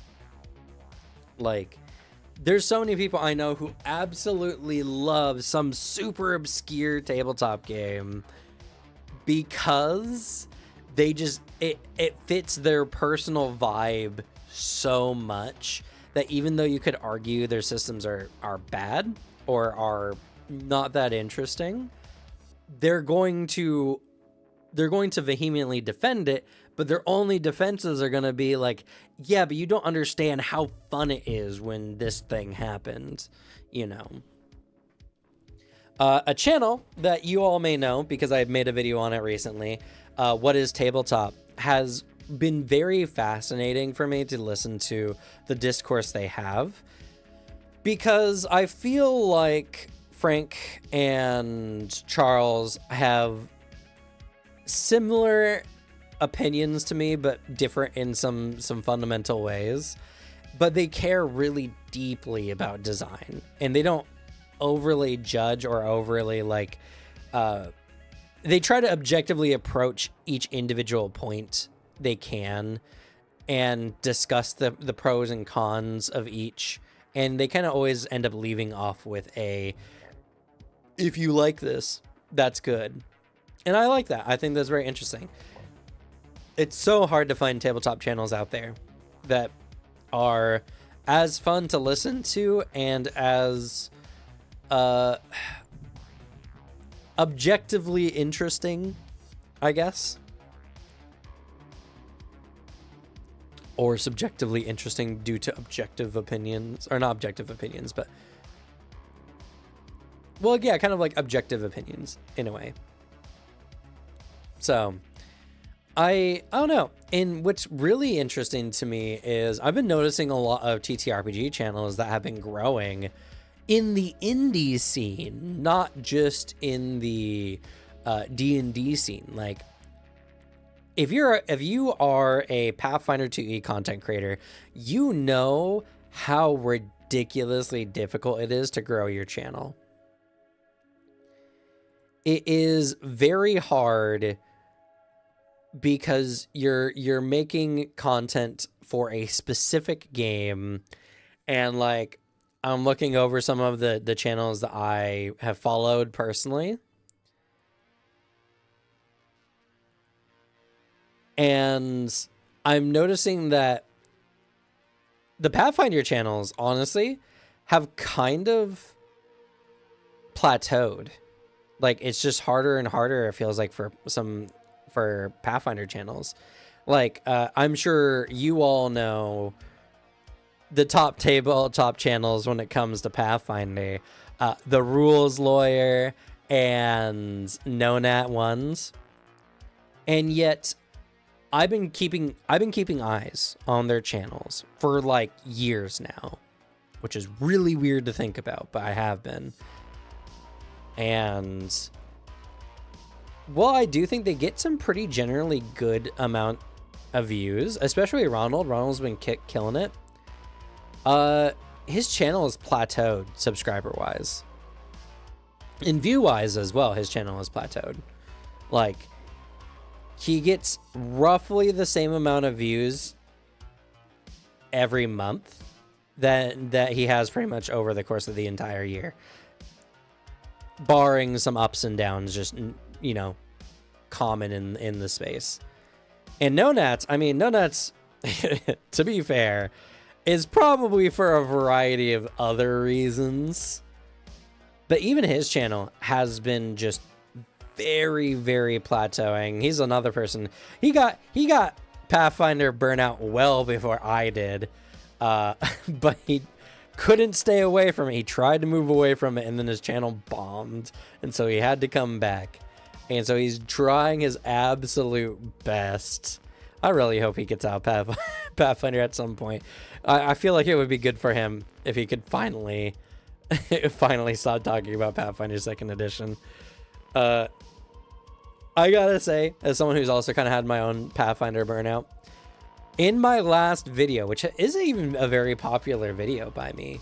Like, there's so many people I know who absolutely love some super obscure tabletop game because they just, it fits their personal vibe so much that even though you could argue their systems are bad or are not that interesting, they're going to vehemently defend it, but their only defenses are going to be like, yeah, but you don't understand how fun it is when this thing happened, you know. A channel that you all may know, because I've made a video on it recently, What is Tabletop, has been very fascinating for me to listen to the discourse they have, because I feel like Frank and Charles have similar opinions to me, but different in some fundamental ways. But they care really deeply about design, and they don't overly judge or overly like they try to objectively approach each individual point they can and discuss the pros and cons of each, and they kind of always end up leaving off with a, if you like this, that's good. And I like that. I think that's very interesting. It's so hard to find tabletop channels out there that are as fun to listen to and as objectively interesting, I guess. Or subjectively interesting due to objective opinions, or not objective opinions, but, well, yeah, kind of like objective opinions in a way. So I don't know. And what's really interesting to me is I've been noticing a lot of TTRPG channels that have been growing in the indie scene, not just in the D&D scene. Like, if you are a Pathfinder 2e content creator, you know how ridiculously difficult it is to grow your channel. It is very hard because you're making content for a specific game, and like, I'm looking over some of the channels that I have followed personally, and I'm noticing that the Pathfinder channels, honestly, have kind of plateaued. Like, it's just harder and harder, it feels like, for Pathfinder channels. Like, I'm sure you all know the top tabletop channels when it comes to Pathfinder, the Rules Lawyer and No Nat Ones. And yet I've been keeping eyes on their channels for like years now, which is really weird to think about, but I have been. And well, I do think they get some pretty generally good amount of views, especially Ronald. Ronald's been killing it. His channel is plateaued subscriber wise, and view wise as well. His channel is plateaued. Like, he gets roughly the same amount of views every month that he has pretty much over the course of the entire year, barring some ups and downs, just, you know, common in the space. And No Nats, to be fair, is probably for a variety of other reasons, but even his channel has been just very, very plateauing. He's another person. He got Pathfinder burnout well before I did, but couldn't stay away from it. He tried to move away from it, and then his channel bombed, and so he had to come back. And so he's trying his absolute best. I really hope he gets out Pathfinder at some point. I feel like it would be good for him if he could finally stop talking about Pathfinder 2nd Edition. I gotta say, as someone who's also kind of had my own Pathfinder burnout, in my last video, which isn't even a very popular video by me,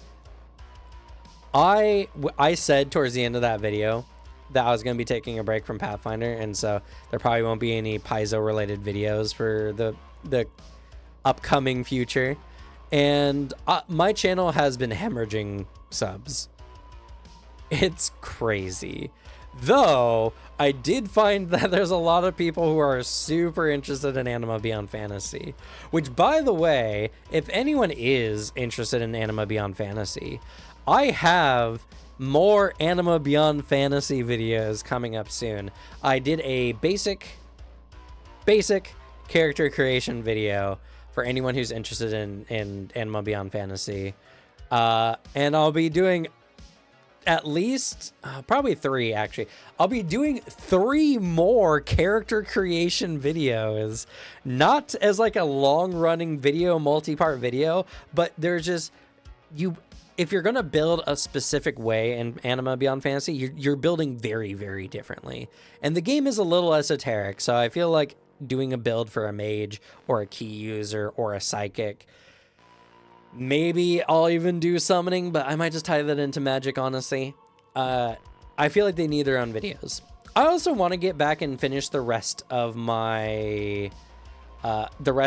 I said towards the end of that video that I was going to be taking a break from Pathfinder, and so there probably won't be any Paizo related videos for the upcoming future. And my channel has been hemorrhaging subs. It's crazy. Though I did find that there's a lot of people who are super interested in Anima Beyond Fantasy, which, by the way, if anyone is interested in Anima Beyond Fantasy, I have more Anima Beyond Fantasy videos coming up soon. I did a basic character creation video for anyone who's interested in Anima Beyond Fantasy. And I'll be doing at least probably 3, actually. I'll be doing 3 more character creation videos, not as like a long-running video, multi-part video, but there's just if you're gonna build a specific way in Anima Beyond Fantasy, you're building very, very differently, and the game is a little esoteric. So I feel like doing a build for a mage or a key user or a psychic. Maybe I'll even do summoning, but I might just tie that into magic, honestly. I feel like they need their own videos. I also want to get back and finish the rest of my Cosmere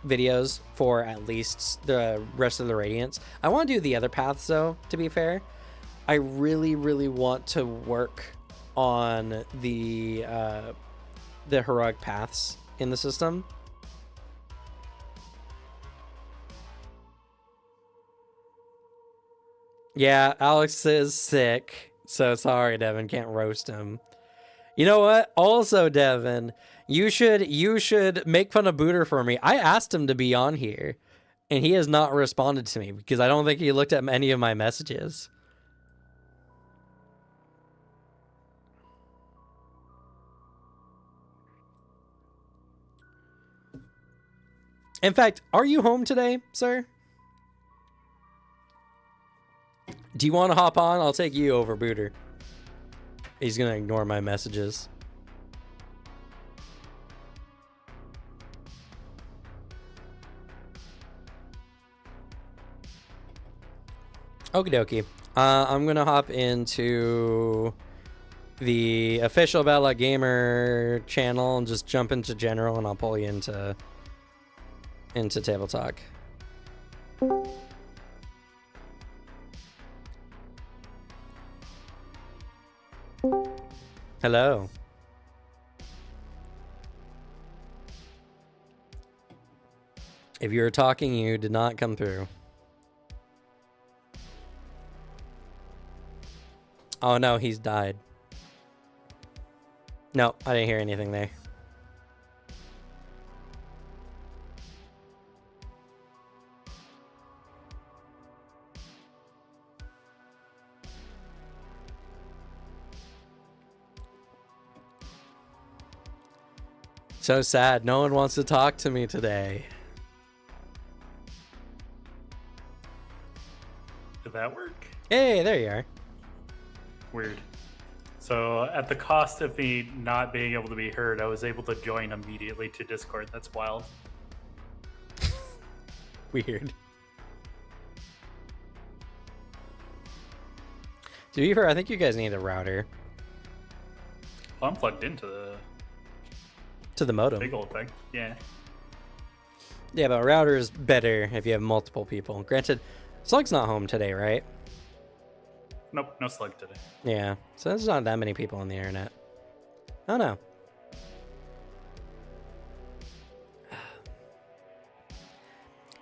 videos for at least the rest of the Radiants. I want to do the other paths, though, to be fair. I really, really want to work on the heroic paths in the system. Yeah, Alex is sick, so sorry, Devin, can't roast him. You know what? Also, Devin, you should make fun of Booter for me. I asked him to be on here, and he has not responded to me because I don't think he looked at any of my messages. In fact, are you home today, sir? Do you want to hop on? I'll take you over Booter. He's going to ignore my messages. Okie dokie. I'm going to hop into the official Battle Gamer channel and just jump into general, and I'll pull you into Table Talk. Hello. If you were talking, you did not come through. Oh no, he's died. No, I didn't hear anything there. So sad. No one wants to talk to me today. Did that work? Hey, there you are. Weird. So at the cost of me not being able to be heard, I was able to join immediately to Discord. That's wild. Weird. To be fair, I think you guys need a router. Well, I'm plugged into the modem. big old thing. Yeah. Yeah, but a router is better if you have multiple people. Granted, Slug's not home today, right? Nope, no Slug today. Yeah, so there's not that many people on the internet. Oh no.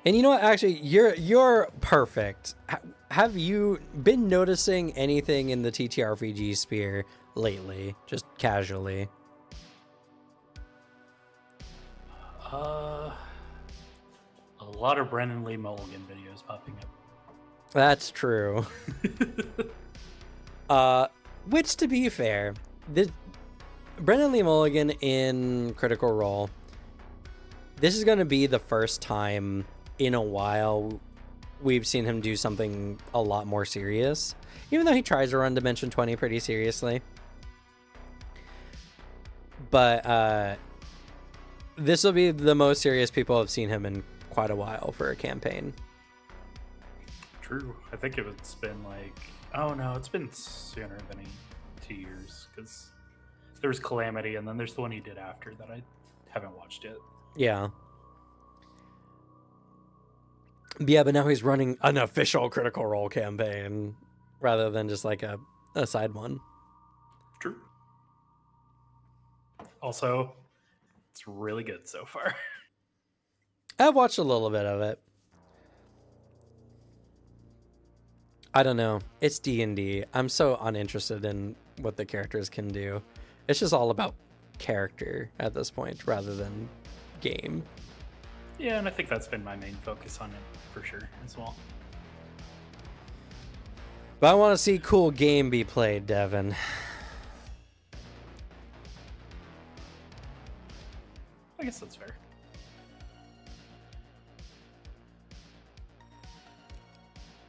And you know what? Actually, you're perfect. Have you been noticing anything in the TTRPG sphere lately, just casually? A A lot of Brennan Lee Mulligan videos popping up. That's true. Which, to be fair, Brennan Lee Mulligan in Critical Role, this is going to be the first time in a while we've seen him do something a lot more serious, even though he tries to run Dimension 20 pretty seriously. But this will be the most serious people have seen him in quite a while for a campaign. True. I think it's been like, oh no, it's been sooner than 2 years, because there was Calamity, and then there's the one he did after that I haven't watched yet. Yeah. Yeah, but now he's running an official Critical Role campaign rather than just like a side one. True. Also, it's really good so far. I've watched a little bit of it. I don't know. It's D&D. I'm so uninterested in what the characters can do. It's just all about character at this point rather than game. Yeah, and I think that's been my main focus on it for sure as well. But I want to see cool game be played, Devin. I guess that's fair.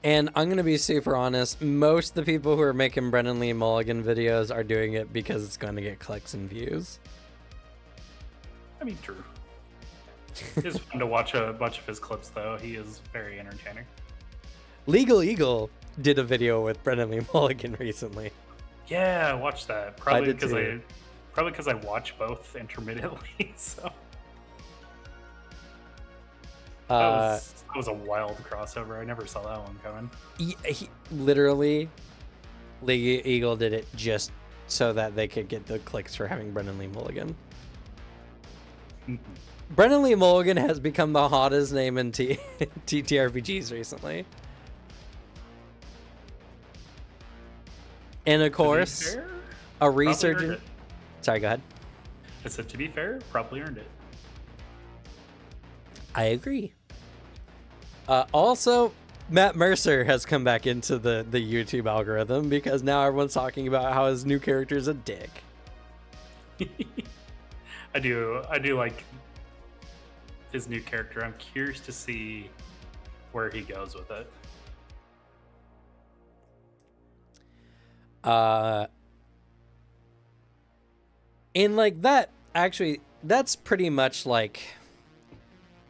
And I'm going to be super honest. Most of the people who are making Brennan Lee Mulligan videos are doing it because it's going to get clicks and views. I mean, true. It's fun to watch a bunch of his clips, though. He is very entertaining. Legal Eagle did a video with Brennan Lee Mulligan recently. Yeah, I watched that. Probably because too. I watch both intermittently. So that was a wild crossover. I never saw that one coming. He literally, Legal Eagle did it just so that they could get the clicks for having Brennan Lee Mulligan. Brennan Lee Mulligan has become the hottest name in TTRPGs recently. And of course, fair, a resurgent. Sorry, go ahead. I said, to be fair, probably earned it. I agree. Also, Matt Mercer has come back into the YouTube algorithm because now everyone's talking about how his new character is a dick. I do like his new character. I'm curious to see where he goes with it. And like that, actually, that's pretty much like,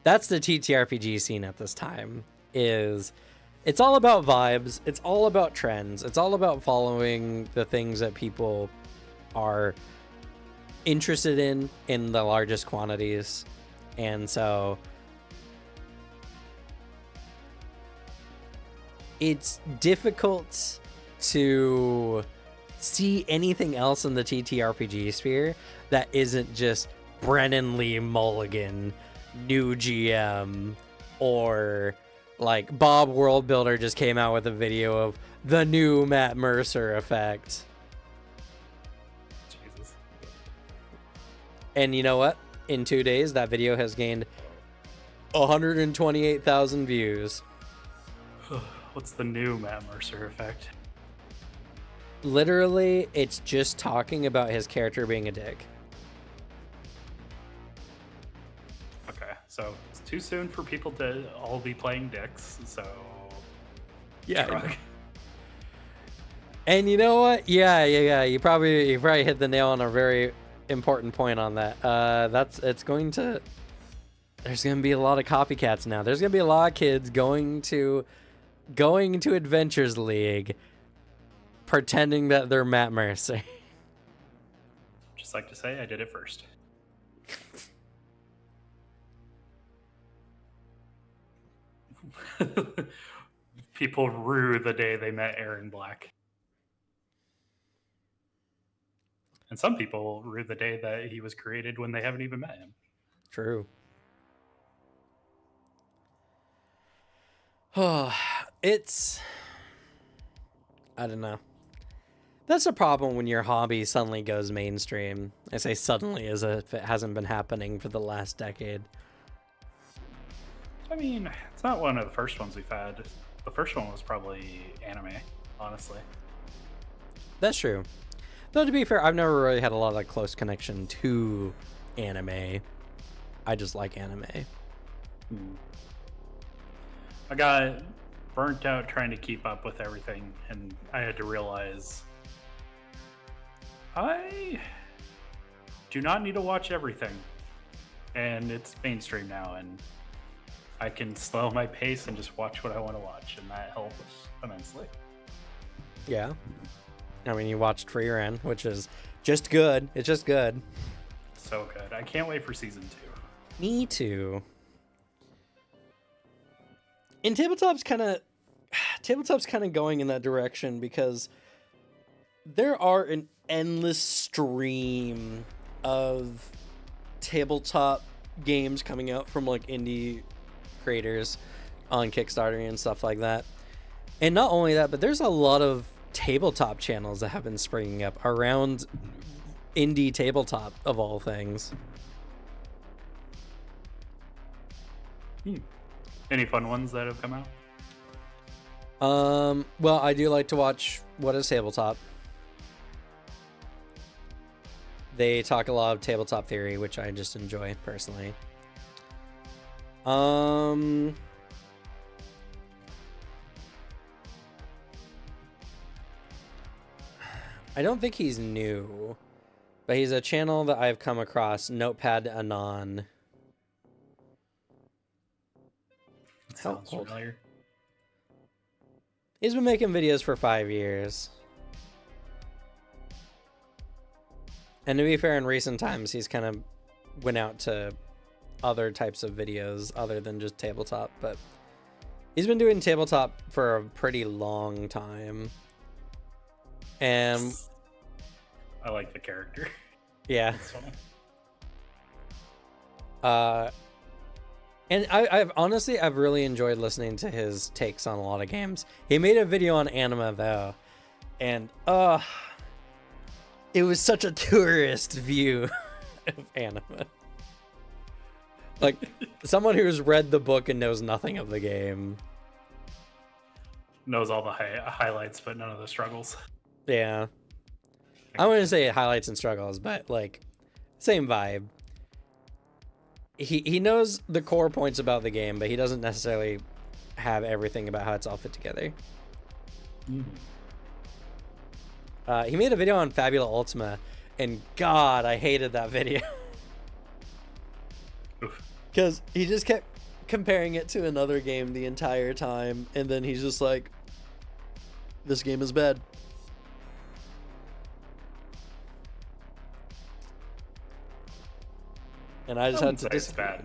that's the TTRPG scene at this time. Is it's all about vibes, it's all about trends, it's all about following the things that people are interested in the largest quantities. And so it's difficult to see anything else in the TTRPG sphere that isn't just Brennan Lee Mulligan, new GM, or like Bob Worldbuilder just came out with a video of the new Matt Mercer effect. Jesus. And you know what? In 2 days, that video has gained 128,000 views. What's the new Matt Mercer effect? Literally, it's just talking about his character being a dick. Okay, so it's too soon for people to all be playing dicks, so Yeah. shrug. And you know what? Yeah. You probably hit the nail on a very important point on that. There's going to be a lot of copycats now. There's going to be a lot of kids going to Adventures League pretending that they're Matt Mercer. Just like to say, I did it first. People rue the day they met Aaron Black. And some people rue the day that he was created when they haven't even met him. True. Oh, I don't know. That's a problem when your hobby suddenly goes mainstream. I say suddenly as if it hasn't been happening for the last decade. I mean, it's not one of the first ones we've had. The first one was probably anime, honestly. That's true. Though, to be fair, I've never really had a lot of close connection to anime. I just like anime. I got burnt out trying to keep up with everything, and I had to realize I do not need to watch everything. And it's mainstream now, and I can slow my pace and just watch what I want to watch, and that helps immensely. Yeah. I mean, you watched Free Ren, which is just good. It's just good. So good. I can't wait for season 2. Me too. And tabletop's kind of going in that direction because there are an endless stream of tabletop games coming out from like indie creators on Kickstarter and stuff like that. And not only that, but there's a lot of tabletop channels that have been springing up around indie tabletop of all things. Any fun ones that have come out? Well, I do like to watch What is Tabletop. They talk a lot of tabletop theory, which I just enjoy personally. I don't think he's new, but he's a channel that I've come across, Notepad Anon. Sounds familiar. He's been making videos for 5 years. And to be fair, in recent times, he's kind of went out to other types of videos other than just tabletop, but he's been doing tabletop for a pretty long time. And I like the character. Yeah. And I've really enjoyed listening to his takes on a lot of games. He made a video on anime though, and it was such a tourist view of anime. Like someone who's read the book and knows nothing of the game. Knows all the highlights, but none of the struggles. Yeah. I wouldn't say highlights and struggles, but like same vibe. He knows the core points about the game, but he doesn't necessarily have everything about how it's all fit together. He made a video on Fabula Ultima, and God, I hated that video. Because he just kept comparing it to another game the entire time, and then he's just like, this game is bad. And I just had to it's bad.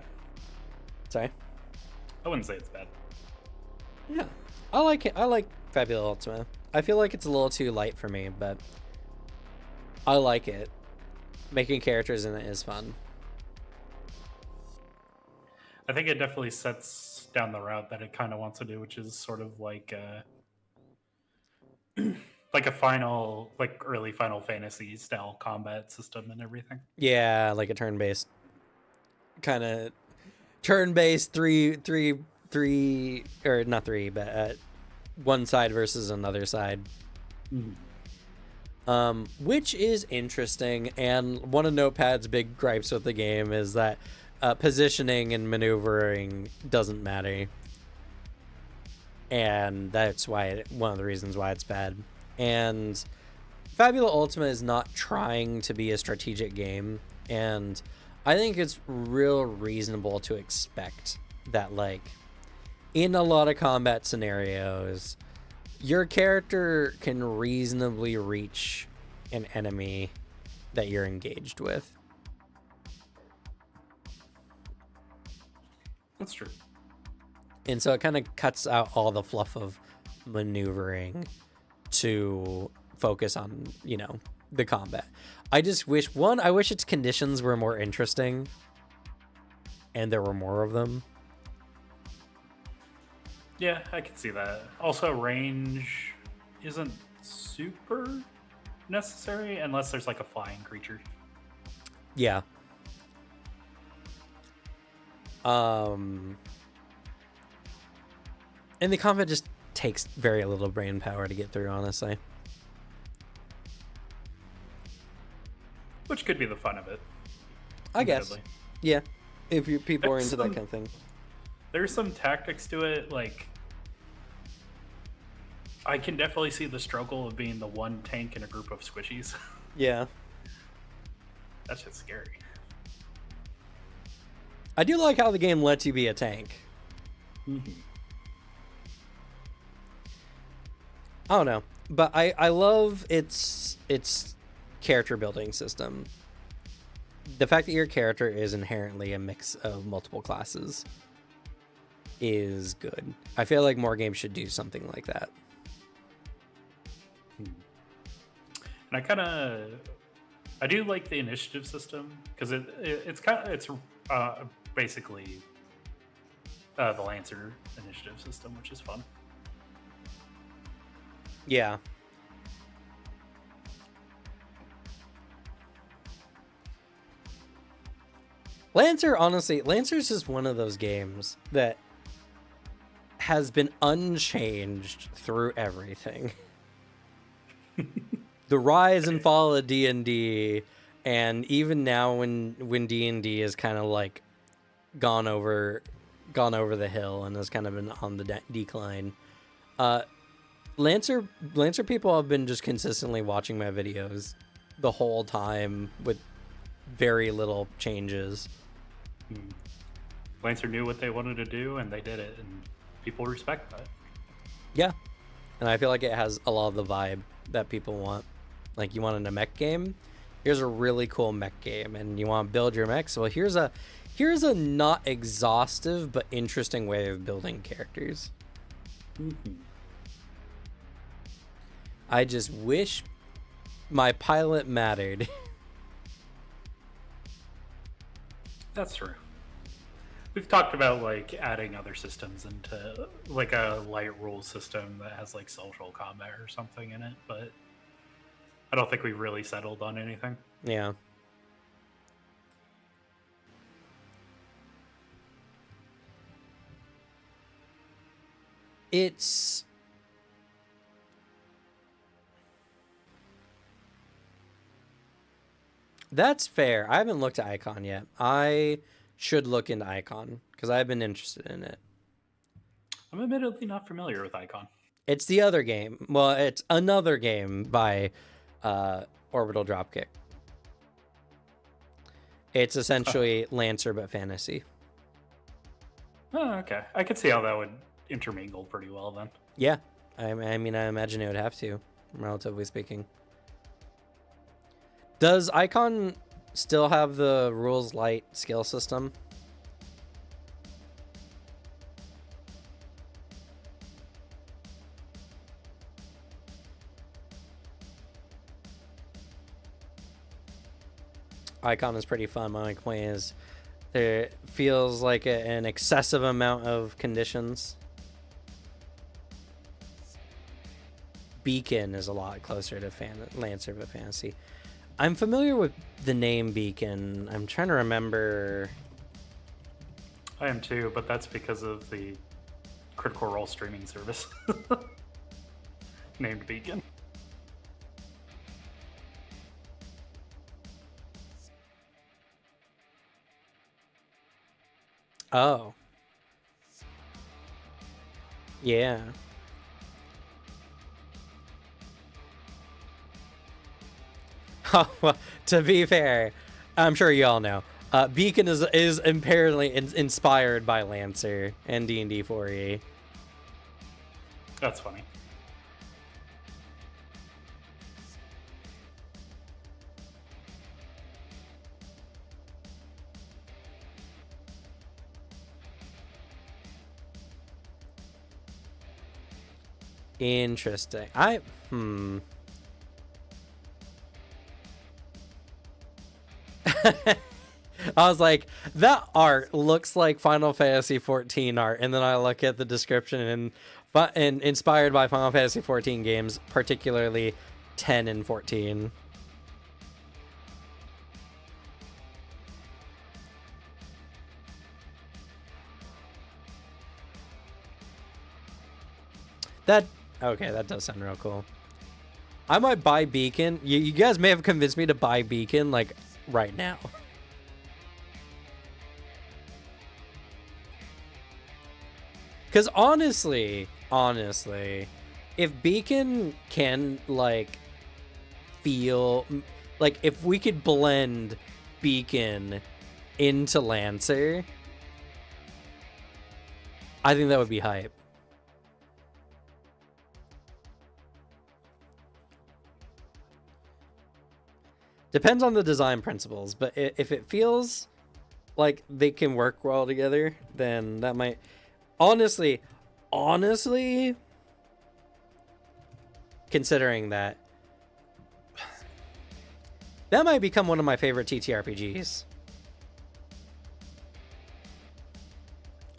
Sorry? I wouldn't say it's bad. Yeah. I like it. I like Fabula Ultima. I feel like it's a little too light for me, but I like it. Making characters in it is fun. I think it definitely sets down the route that it kind of wants to do, which is sort of like like a final, like early Final Fantasy style combat system and everything. Yeah, like a turn-based kind of turn-based three or not three, but one side versus another side. Which is interesting, and one of Notepad's big gripes with the game is that positioning and maneuvering doesn't matter, and that's why one of the reasons why it's bad. And Fabula Ultima is not trying to be a strategic game, and I think it's real reasonable to expect that, like, in a lot of combat scenarios, your character can reasonably reach an enemy that you're engaged with. That's true. And so it kind of cuts out all the fluff of maneuvering to focus on, you know, the combat. I just wish, I wish its conditions were more interesting and there were more of them. Yeah, I can see that. Also, range isn't super necessary unless there's like a flying creature. Yeah. And the combat just takes very little brain power to get through, honestly. Which could be the fun of it. I guess. Yeah. If people are into that kind of thing. There's some tactics to it, like I can definitely see the struggle of being the one tank in a group of squishies. Yeah. That's just scary. I do like how the game lets you be a tank. Mm-hmm. I don't know, but I love its character building system. The fact that your character is inherently a mix of multiple classes is good. I feel like more games should do something like that. And I do like the initiative system because it's basically the Lancer initiative system, which is fun. Yeah. Lancer's just one of those games that has been unchanged through everything. The rise and fall of D&D, and even now when D&D is kind of like gone over the hill and has kind of been on the decline, Lancer people have been just consistently watching my videos the whole time with very little changes. Lancer knew what they wanted to do and they did it, and people respect that. Yeah, and I feel like it has a lot of the vibe that people want. Like, you want a mech game? Here's a really cool mech game, and you want to build your mechs? Well, here's a not exhaustive but interesting way of building characters. Mm-hmm. I just wish my pilot mattered. That's true. We've talked about like adding other systems into like a light rule system that has like social combat or something in it, but I don't think we've really settled on anything. Yeah. That's fair. I haven't looked at Icon yet. I should look into Icon because I've been interested in it. I'm admittedly not familiar with Icon. It's the other game. Well, it's another game by Orbital Dropkick. It's essentially Lancer but fantasy. Oh, okay. I could see how that would intermingle pretty well then. Yeah. I mean, I imagine it would have to, relatively speaking. Does Icon still have the rules light skill system? Icon is pretty fun. My point is, there feels like an excessive amount of conditions. Beacon is a lot closer to Lancer but fantasy. I'm familiar with the name Beacon. I'm trying to remember. I am too, but that's because of the Critical Role streaming service named Beacon. Oh. Yeah. Oh, well, to be fair, I'm sure you all know, Beacon is apparently inspired by Lancer and D&D 4e. That's funny. Interesting. I was like, that art looks like Final Fantasy 14 art, and then I look at the description and inspired by Final Fantasy 14 games, particularly 10 and 14. Okay, that does sound real cool. I might buy Beacon. You guys may have convinced me to buy Beacon, like, right now. Because honestly, if Beacon can, like, feel... Like, if we could blend Beacon into Lancer, I think that would be hype. Depends on the design principles, but if it feels like they can work well together, then that might... Honestly, considering that, that might become one of my favorite TTRPGs.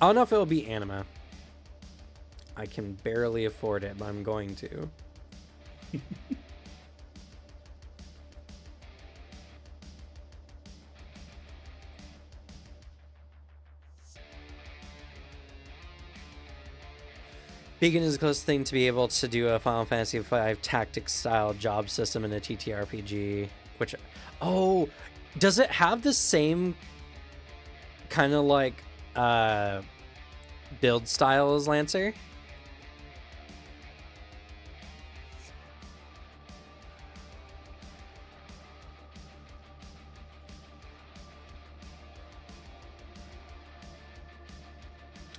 I don't know if it'll be anime. I can barely afford it, but I'm going to. Beacon is the closest thing to be able to do a Final Fantasy V tactics style job system in a TTRPG. Which, oh, does it have the same kind of like build style as Lancer?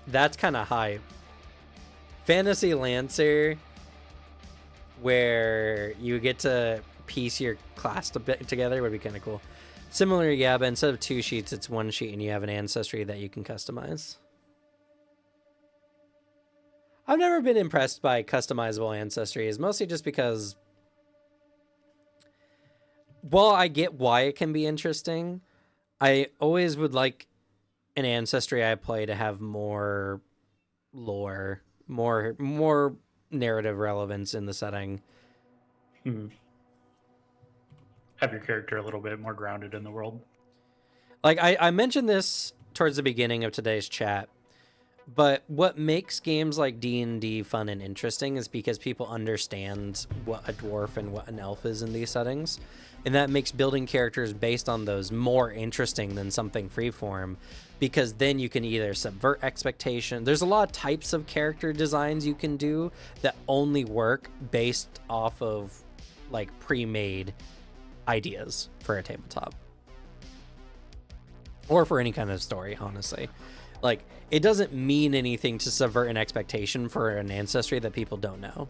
That's kind of hype. Fantasy Lancer, where you get to piece your class together, would be kind of cool. Similar, yeah, but instead of 2 sheets, it's 1 sheet, and you have an ancestry that you can customize. I've never been impressed by customizable ancestries, mostly just because, while I get why it can be interesting, I always would like an ancestry I play to have more lore, more narrative relevance in the setting. Have your character a little bit more grounded in the world. Like, I mentioned this towards the beginning of today's chat, but what makes games like D&D fun and interesting is because people understand what a dwarf and what an elf is in these settings, and that makes building characters based on those more interesting than something freeform, because then you can either subvert expectation. There's a lot of types of character designs you can do that only work based off of, like, pre-made ideas for a tabletop. Or for any kind of story, honestly. Like, it doesn't mean anything to subvert an expectation for an ancestry that people don't know.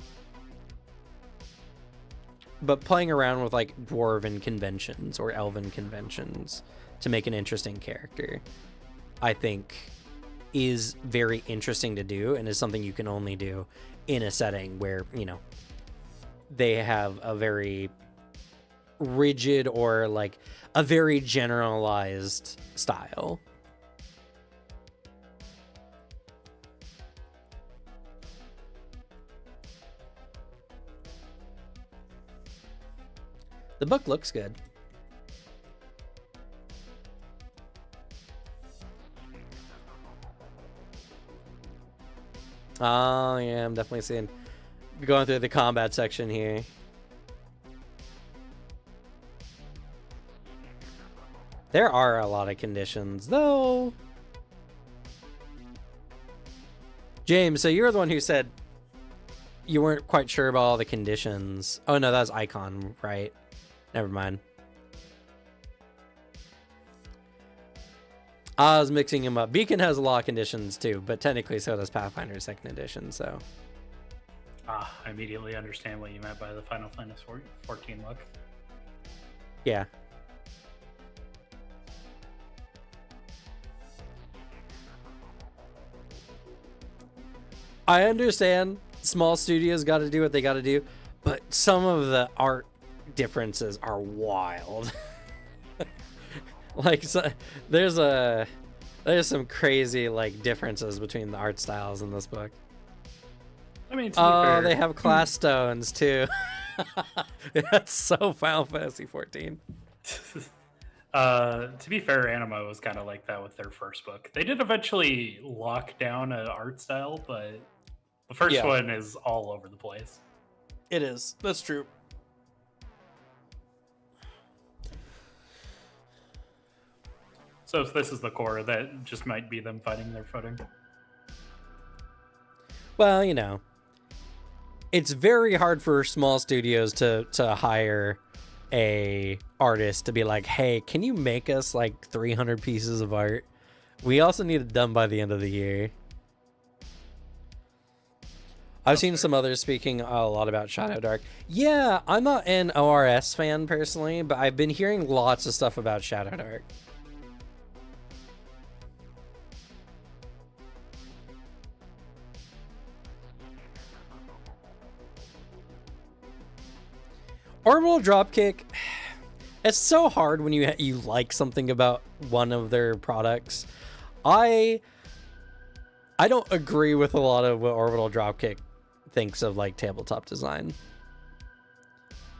But playing around with, like, dwarven conventions or elven conventions to make an interesting character, I think, is very interesting to do, and is something you can only do in a setting where, you know, they have a very rigid or, like, a very generalized style. The book looks good. Oh, yeah, I'm definitely seeing... Going through the combat section here. There are a lot of conditions, though. James, so you're the one who said you weren't quite sure about all the conditions. Oh, no, that was Icon, right? Never mind. I was mixing them up. Beacon has a lot of conditions, too, but technically so does Pathfinder 2nd Edition, so... I immediately understand what you meant by the Final Fantasy 14 look. Yeah. I understand small studios got to do what they got to do, but some of the art differences are wild. Like, so, there's some crazy, like, differences between the art styles in this book. I mean, to be fair, they have class stones too. That's so Final Fantasy 14. To be fair, Anima was kind of like that with their first book. They did eventually lock down an art style, but The first Yeah. one is all over the place. It is. That's true. So if this is the core, that just might be them finding their footing. Well, it's very hard for small studios to hire a artist to be like, hey, can you make us like 300 pieces of art? We also need it done by the end of the year. I've seen some others speaking a lot about Shadow Dark. Yeah, I'm not an ORS fan personally, but I've been hearing lots of stuff about Shadow Dark. Orbital Dropkick, it's so hard when you like something about one of their products. I don't agree with a lot of what Orbital Dropkick thinks of like tabletop design.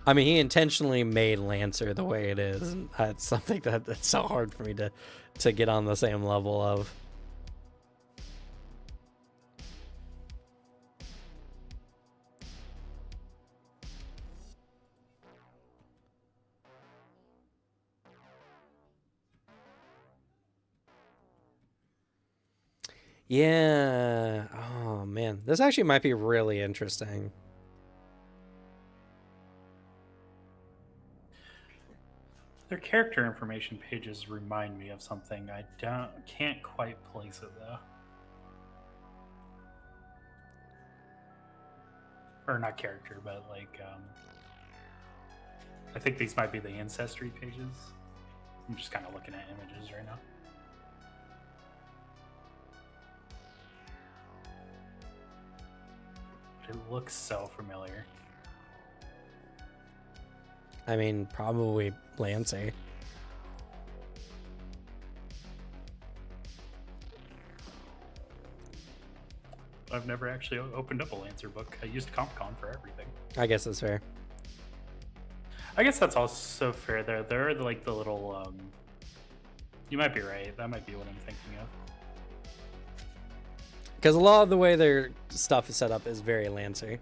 I mean, he intentionally made Lancer the way it is, and that's something that's so hard for me to get on the same level of. Yeah. Oh man, this actually might be really interesting. Their character information pages remind me of something. I can't quite place it though. Or not character, but like I think these might be the ancestry pages. I'm just kind of looking at images right now. It looks so familiar. I mean, probably Lancer. I've never actually opened up a Lancer book. I used CompCon for everything. I guess that's fair. I guess that's also fair there. There are like the little you might be right. That might be what I'm thinking of. Because a lot of the way their stuff is set up is very Lancer.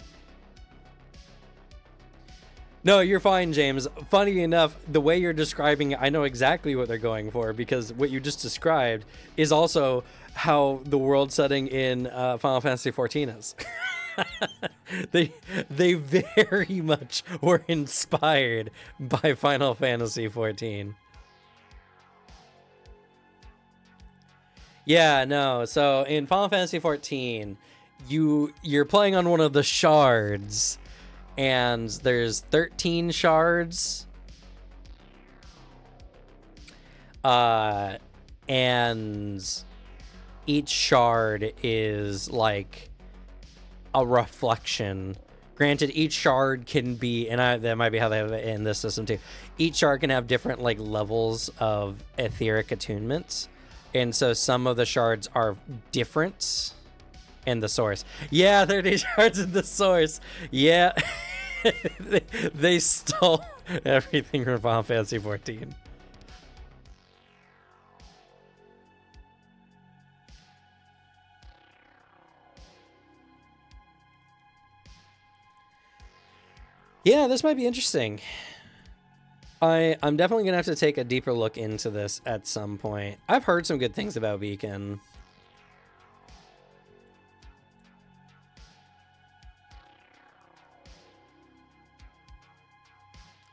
No, you're fine, James. Funny enough, the way you're describing it, I know exactly what they're going for, because what you just described is also how the world setting in Final Fantasy XIV is. they very much were inspired by Final Fantasy XIV. Yeah, no. So in Final Fantasy XIV, you're playing on one of the shards, and there's 13 shards. And each shard is like a reflection. Granted, each shard can be, and that might be how they have it in this system too. Each shard can have different like levels of etheric attunements. And so some of the shards are different in the source. Yeah, 30 shards in the source. Yeah. they stole everything from Final Fantasy XIV. Yeah, this might be interesting. I'm definitely gonna have to take a deeper look into this at some point. I've heard some good things about Beacon.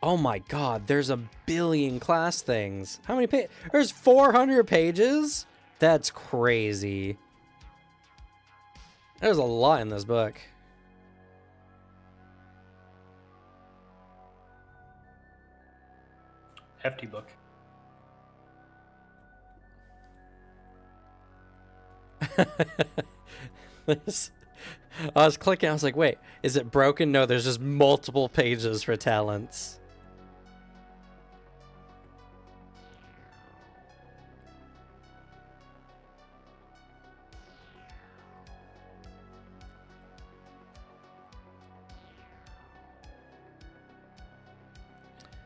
Oh my god, there's a billion class things. How many pages? There's 400 pages? That's crazy. There's a lot in this book. Hefty book. I was clicking, I was like, wait, is it broken? No, there's just multiple pages for talents.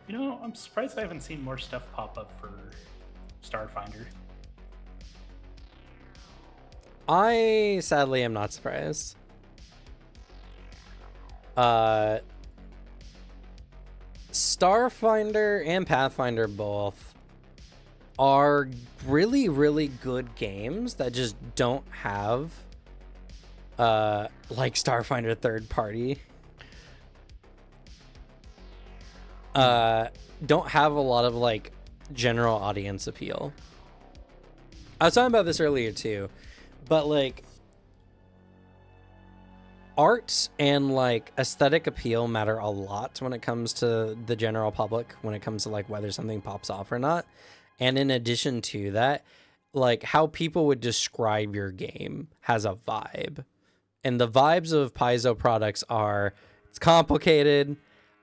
You know, I'm surprised I haven't seen more stuff pop up for Starfinder. I sadly am not surprised. Starfinder and Pathfinder both are really, really good games that just don't have like Starfinder third party. Don't have a lot of like general audience appeal. I was talking about this earlier too, but like art and like aesthetic appeal matter a lot when it comes to the general public, when it comes to like whether something pops off or not. And in addition to that, like how people would describe your game has a vibe. And the vibes of Paizo products are it's complicated,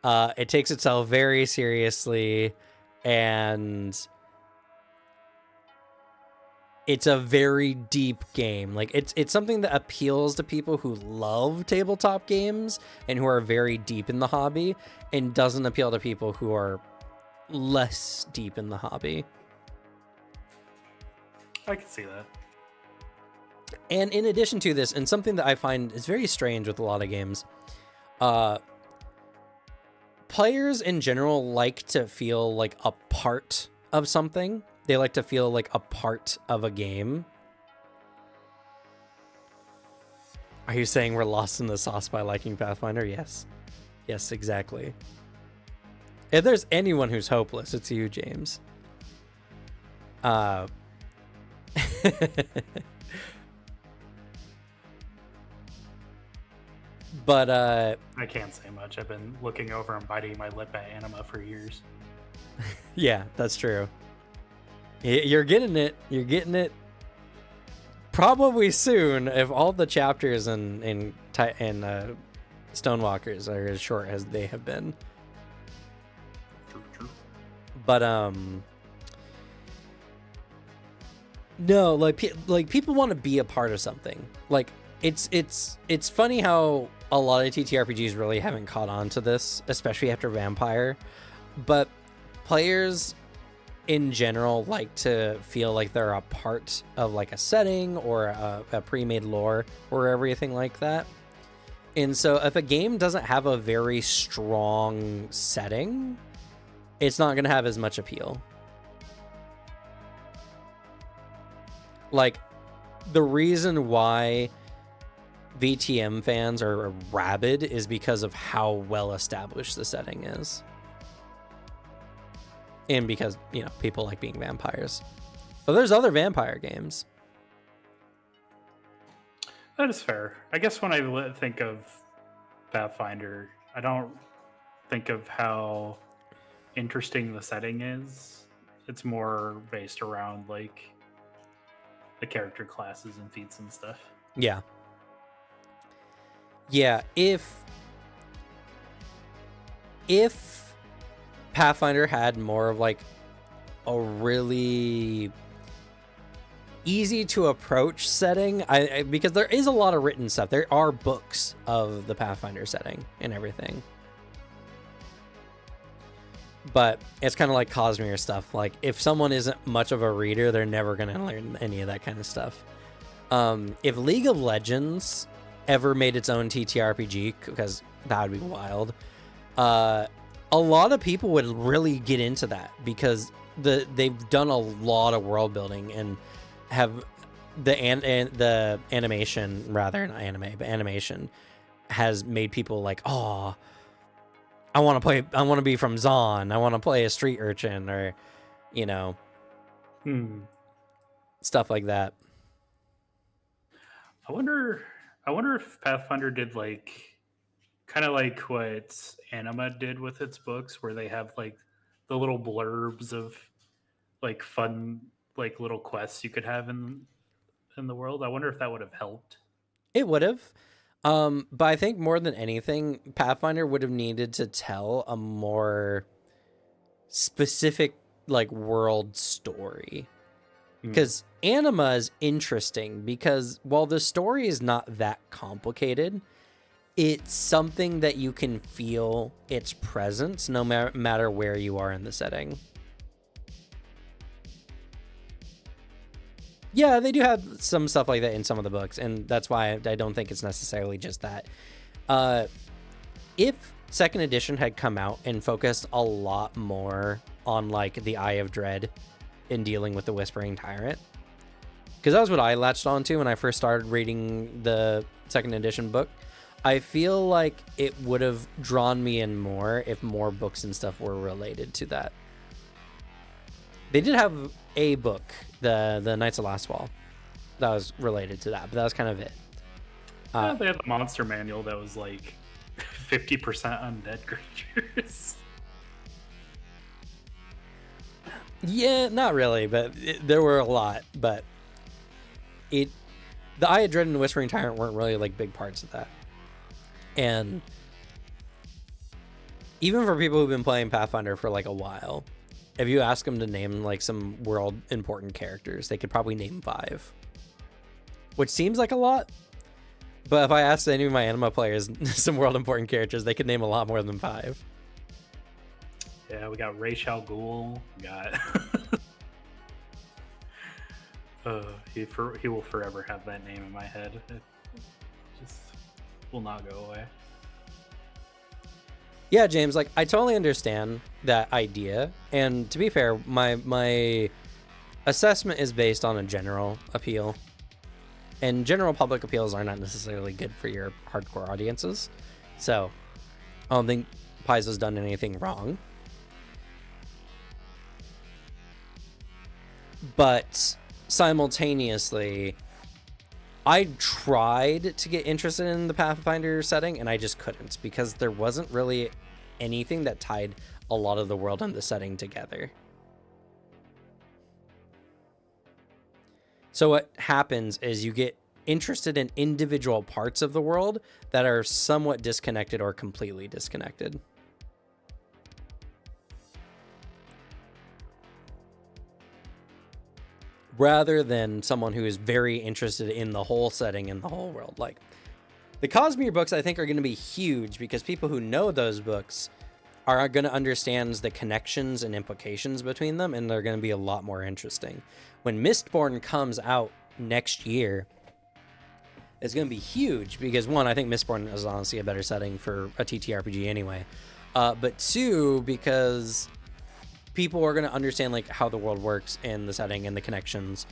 it takes itself very seriously, and it's a very deep game. Like it's something that appeals to people who love tabletop games and who are very deep in the hobby, and doesn't appeal to people who are less deep in the hobby. I can see that. And in addition to this, and something that I find is very strange with a lot of games, players in general like to feel like a part of something. They like to feel like a part of a game. Are you saying we're lost in the sauce by liking Pathfinder? Yes. Yes, exactly. If there's anyone who's hopeless, it's you, James. But I can't say much. I've been looking over and biting my lip at anima for years. Yeah, that's true. You're getting it. You're getting it. Probably soon, if all the chapters in Stonewalkers are as short as they have been. True. But no, like people want to be a part of something. Like it's funny how a lot of TTRPGs really haven't caught on to this, especially after Vampire. But players in general like to feel like they're a part of like a setting or a pre-made lore or everything like that. And so if a game doesn't have a very strong setting, it's not going to have as much appeal. Like, the reason why VTM fans are rabid is because of how well established the setting is. And because, you know, people like being vampires. But there's other vampire games. That is fair. I guess when I think of Pathfinder, I don't think of how interesting the setting is. It's more based around, like, the character classes and feats and stuff. Yeah. Yeah, if Pathfinder had more of like a really easy to approach setting, I because there is a lot of written stuff. There are books of the Pathfinder setting and everything. But it's kind of like Cosmere stuff. Like, if someone isn't much of a reader, they're never going to learn any of that kind of stuff. If League of Legends ever made its own TTRPG, because that would be wild, a lot of people would really get into that, because they've done a lot of world building and have the animation, rather, not anime, but animation has made people like, oh, I want to be from Zon. I want to play a street urchin, or, you know, stuff like that. I wonder if Pathfinder did like kind of like what Anima did with its books, where they have like the little blurbs of like fun, like little quests you could have in the world. I wonder if that would have helped. It would have. But I think more than anything, Pathfinder would have needed to tell a more specific like world story. Because Anima is interesting because while the story is not that complicated, it's something that you can feel its presence no matter where you are in the setting. Yeah, they do have some stuff like that in some of the books, and that's why I don't think it's necessarily just that. if second edition had come out and focused a lot more on like the Eye of Dread in dealing with the Whispering Tyrant, because that was what I latched onto when I first started reading the second edition book, I feel like it would have drawn me in more if more books and stuff were related to that. They did have a book, the Knights of Lastfall, that was related to that, but that was kind of it. Yeah, they had the monster manual that was like 50% undead creatures. Yeah, not really, but there were a lot. But the Eye of Dread and the Whispering Tyrant weren't really like big parts of that. And even for people who've been playing Pathfinder for like a while, if you ask them to name like some world important characters, they could probably name 5, which seems like a lot. But if I asked any of my Anima players some world important characters, they could name a lot more than 5. Yeah, we got Ra's al Ghul. We got he will forever have that name in my head. It just will not go away. Yeah, James, like I totally understand that idea, and to be fair, my assessment is based on a general appeal, and general public appeals are not necessarily good for your hardcore audiences. So I don't think Paizo's done anything wrong. But simultaneously, I tried to get interested in the Pathfinder setting, and I just couldn't, because there wasn't really anything that tied a lot of the world and the setting together. So what happens is you get interested in individual parts of the world that are somewhat disconnected or completely disconnected. Rather than someone who is very interested in the whole setting and the whole world. Like, the Cosmere books, I think, are going to be huge because people who know those books are going to understand the connections and implications between them, and they're going to be a lot more interesting. When Mistborn comes out next year, it's going to be huge because, one, I think Mistborn is honestly a better setting for a TTRPG anyway. But two, because people are going to understand like how the world works and the setting and the connections,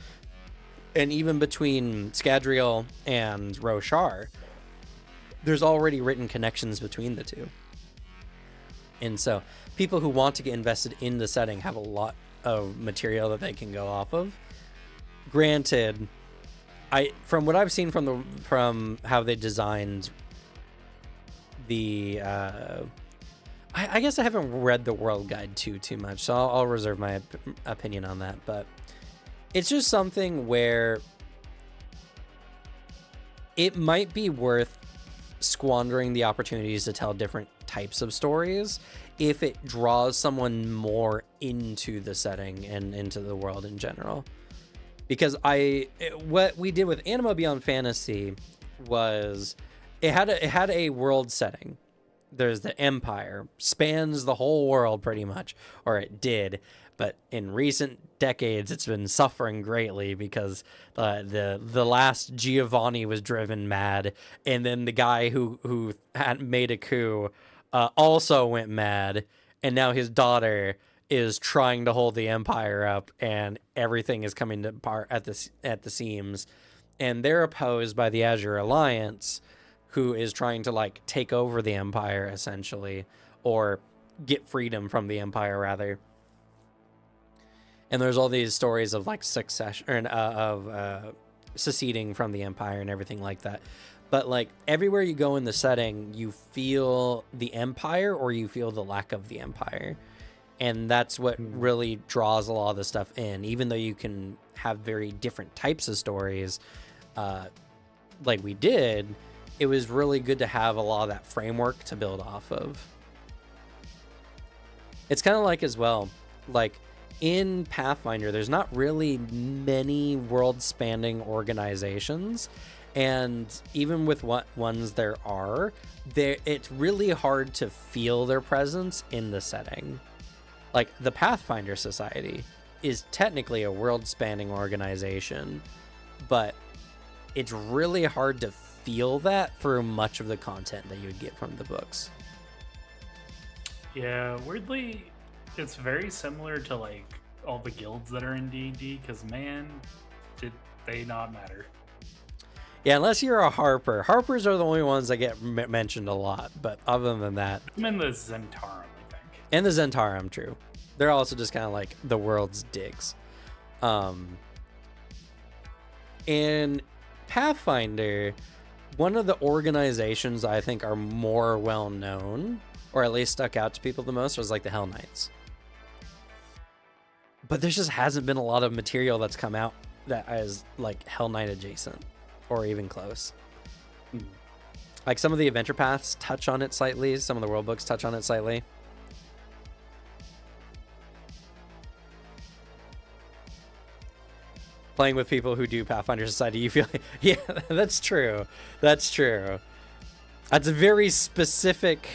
and even between Scadrial and Roshar, there's already written connections between the two. And so people who want to get invested in the setting have a lot of material that they can go off of. Granted, from what I've seen from how they designed the I guess I haven't read the World Guide too much, so I'll reserve my opinion on that. But it's just something where it might be worth squandering the opportunities to tell different types of stories if it draws someone more into the setting and into the world in general. Because what we did with Anima Beyond Fantasy was it had a world setting. There's the Empire, spans the whole world pretty much, or it did, but in recent decades it's been suffering greatly because the last Giovanni was driven mad, and then the guy who had made a coup also went mad, and now his daughter is trying to hold the Empire up, and everything is coming apart at the seams, and they're opposed by the Azure Alliance, who is trying to like take over the Empire essentially, or get freedom from the Empire rather. And there's all these stories of like succession of seceding from the Empire and everything like that. But like everywhere you go in the setting, you feel the Empire or you feel the lack of the Empire. And that's what really draws a lot of the stuff in, even though you can have very different types of stories like we did. It was really good to have a lot of that framework to build off of. It's kind of like as well, like in Pathfinder, there's not really many world-spanning organizations, and even with what ones there are, it's really hard to feel their presence in the setting. Like the Pathfinder Society is technically a world-spanning organization, but it's really hard to feel that through much of the content that you would get from the books. Yeah, weirdly, it's very similar to like all the guilds that are in D&D. Because man, did they not matter? Yeah, unless you're a Harper. Harpers are the only ones that get mentioned a lot. But other than that, I'm in the Zentarum, I think. and the Zentarum, true. They're also just kind of like the world's digs. In Pathfinder, one of the organizations I think are more well known, or at least stuck out to people the most, was like the Hell Knights. But there just hasn't been a lot of material that's come out that is like Hell Knight adjacent, or even close. Like some of the adventure paths touch on it slightly, some of the world books touch on it slightly. Playing with people who do Pathfinder Society, you feel like, yeah, that's true. That's true. That's a very specific,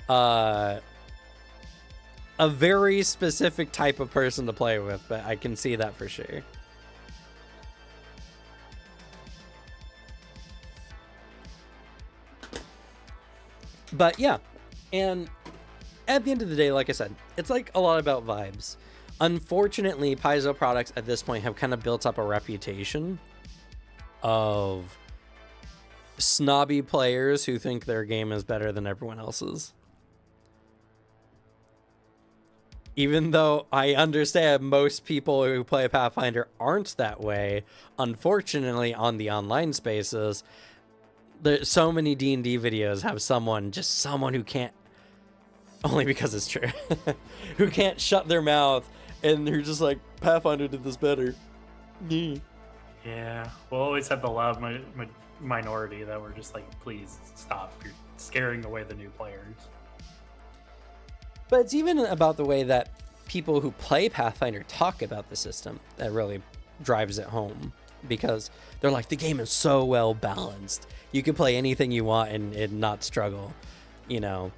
a very specific type of person to play with, but I can see that for sure. But yeah, and at the end of the day, like I said, it's like a lot about vibes. Unfortunately, Paizo products at this point have kind of built up a reputation of snobby players who think their game is better than everyone else's. Even though I understand most people who play Pathfinder aren't that way, unfortunately on the online spaces, there's so many D&D videos have someone who can't, only because it's true, who can't shut their mouth and they're just like, Pathfinder did this better. Yeah, we'll always have the loud minority that were just like, please stop, you're scaring away the new players. But it's even about the way that people who play Pathfinder talk about the system that really drives it home, because they're like, the game is so well balanced, you can play anything you want and not struggle, you know.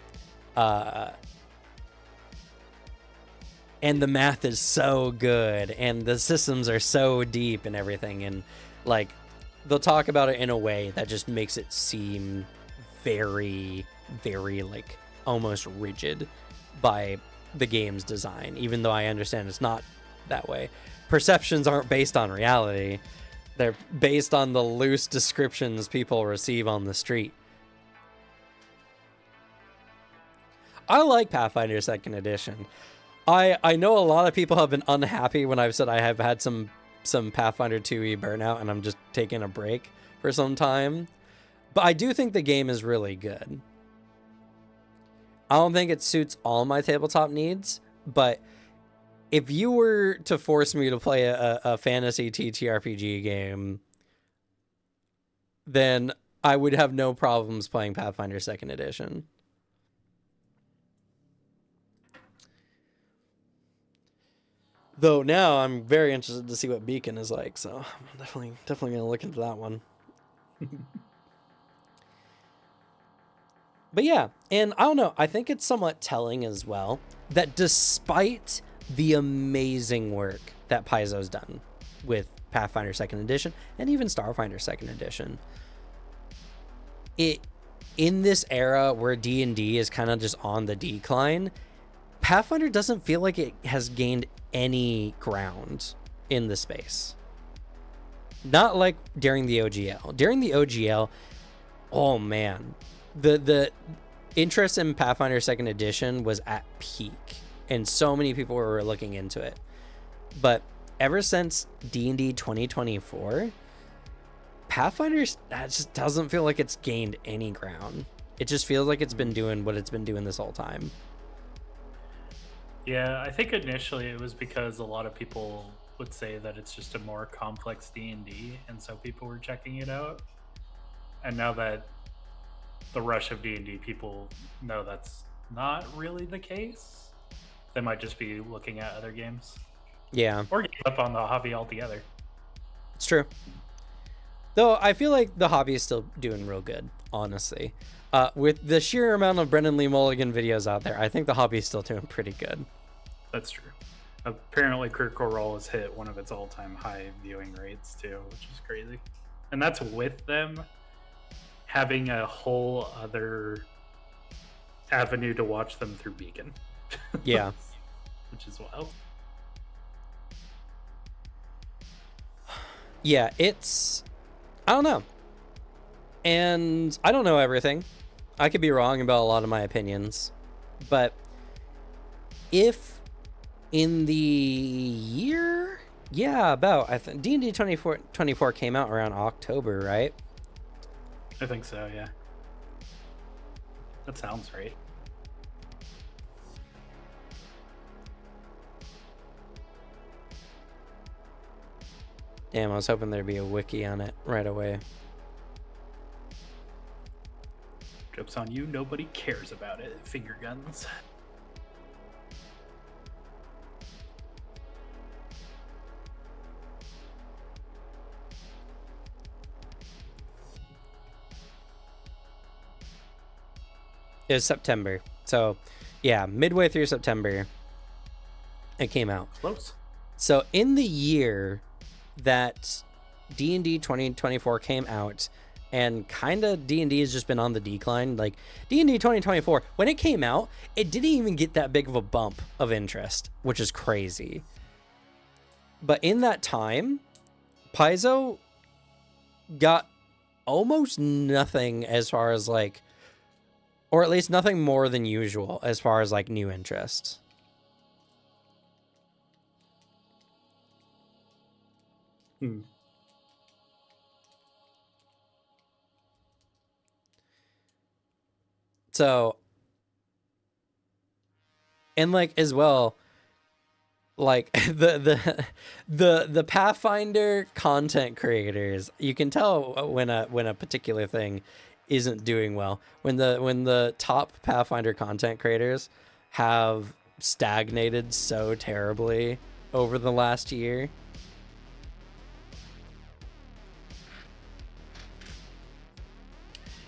And the math is so good and the systems are so deep and everything, and like they'll talk about it in a way that just makes it seem very, very like almost rigid by the game's design, even though I understand it's not that way. Perceptions aren't based on reality, they're based on the loose descriptions people receive on the street. I like Pathfinder 2nd Edition. I know a lot of people have been unhappy when I've said I have had some Pathfinder 2e burnout and I'm just taking a break for some time. But I do think the game is really good. I don't think it suits all my tabletop needs, but if you were to force me to play a fantasy TTRPG game, then I would have no problems playing Pathfinder 2nd Edition. Though now I'm very interested to see what Beacon is like, so I'm definitely going to look into that one. But yeah, and I don't know, I think it's somewhat telling as well that despite the amazing work that Paizo's done with Pathfinder 2nd Edition and even Starfinder 2nd Edition, in this era where D&D is kind of just on the decline, Pathfinder doesn't feel like it has gained any ground in the space. Not like during the OGL. During the OGL, oh man, the interest in Pathfinder 2nd Edition was at peak, and so many people were looking into it. But ever since D&D 2024, Pathfinder just doesn't feel like it's gained any ground. It just feels like it's been doing what it's been doing this whole time. Yeah, I think initially it was because a lot of people would say that it's just a more complex D&D, and so people were checking it out. And now that the rush of D&D, people know that's not really the case, they might just be looking at other games. Yeah. Or give up on the hobby altogether. It's true. Though I feel like the hobby is still doing real good, honestly. With the sheer amount of Brendan Lee Mulligan videos out there, I think the hobby is still doing pretty good. That's true. Apparently, Critical Role has hit one of its all-time high viewing rates too, which is crazy. And that's with them having a whole other avenue to watch them through Beacon. Yeah. Which is wild. Yeah, it's... I don't know. And I don't know everything. I could be wrong about a lot of my opinions. But if in the year... Yeah, about... I think D&D 24 came out around October, right? I think so, yeah. That sounds right. Damn, I was hoping there'd be a wiki on it right away. Joke's on you, nobody cares about it. Finger guns. It was September. So, yeah, midway through September, it came out. Close. So, in the year that D&D 2024 came out, and kind of D&D has just been on the decline. Like, D&D 2024, when it came out, it didn't even get that big of a bump of interest, which is crazy. But in that time, Paizo got almost nothing as far as, like, or at least nothing more than usual as far as, like, new interest. So, and like as well, like the Pathfinder content creators, you can tell when a particular thing isn't doing well when the top Pathfinder content creators have stagnated so terribly over the last year.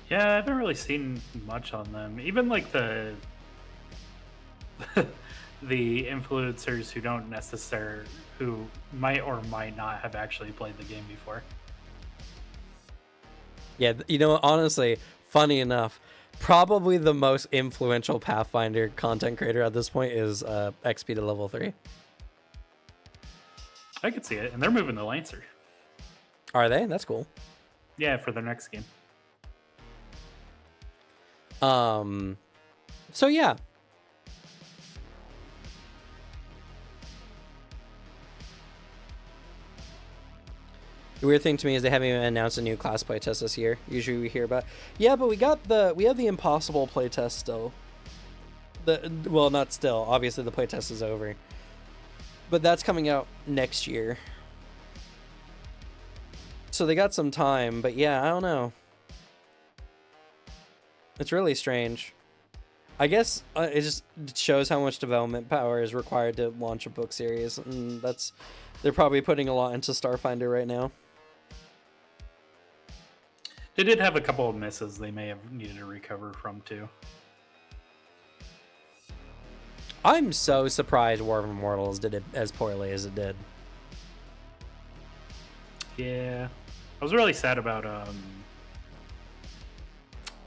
Yeah, I haven't really seen much on them. Even like the the influencers who might or might not have actually played the game before. Yeah, you know, honestly, funny enough, probably the most influential Pathfinder content creator at this point is XP to level 3. I could see it, and they're moving to Lancer. Are they? That's cool. Yeah, for their next game. So yeah. The weird thing to me is they haven't even announced a new class playtest this year. Usually we hear about, yeah, but we have the impossible playtest still. Well, not still. Obviously the playtest is over. But that's coming out next year. So they got some time, but yeah, I don't know. It's really strange. I guess it just shows how much development power is required to launch a book series, and they're probably putting a lot into Starfinder right now. They did have a couple of misses they may have needed to recover from too. I'm so surprised War of Immortals did it as poorly as it did. Yeah, I was really sad about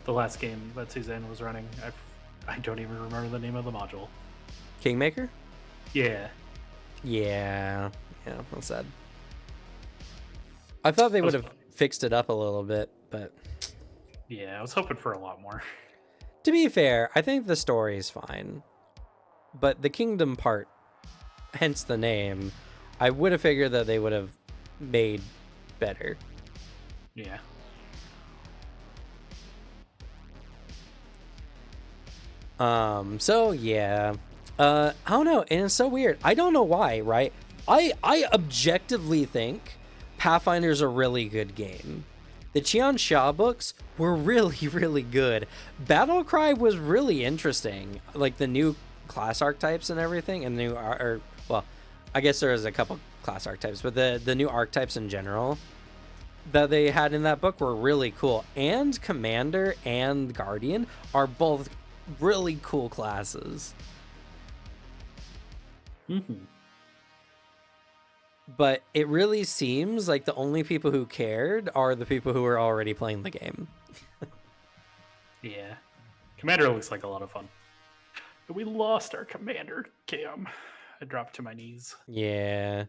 the last game that Suzanne was running. I don't even remember the name of the module. Kingmaker? Yeah. Yeah, that's sad. I thought they would have fixed it up a little bit, but yeah, I was hoping for a lot more. To be fair, I think the story's fine, but the kingdom part, hence the name, I would have figured that they would have made better. Yeah. So yeah, I don't know, and it's so weird. I don't know why, right? I objectively think Pathfinder's a really good game. The Qian Xia books were really, really good. Battlecry was really interesting, like the new class archetypes and everything, and well, I guess there was a couple class archetypes, but the new archetypes in general that they had in that book were really cool. And Commander and Guardian are both really cool classes. But it really seems like the only people who cared are the people who were already playing the game. Yeah. Commander looks like a lot of fun. We lost our commander, Cam. I dropped to my knees. Yeah.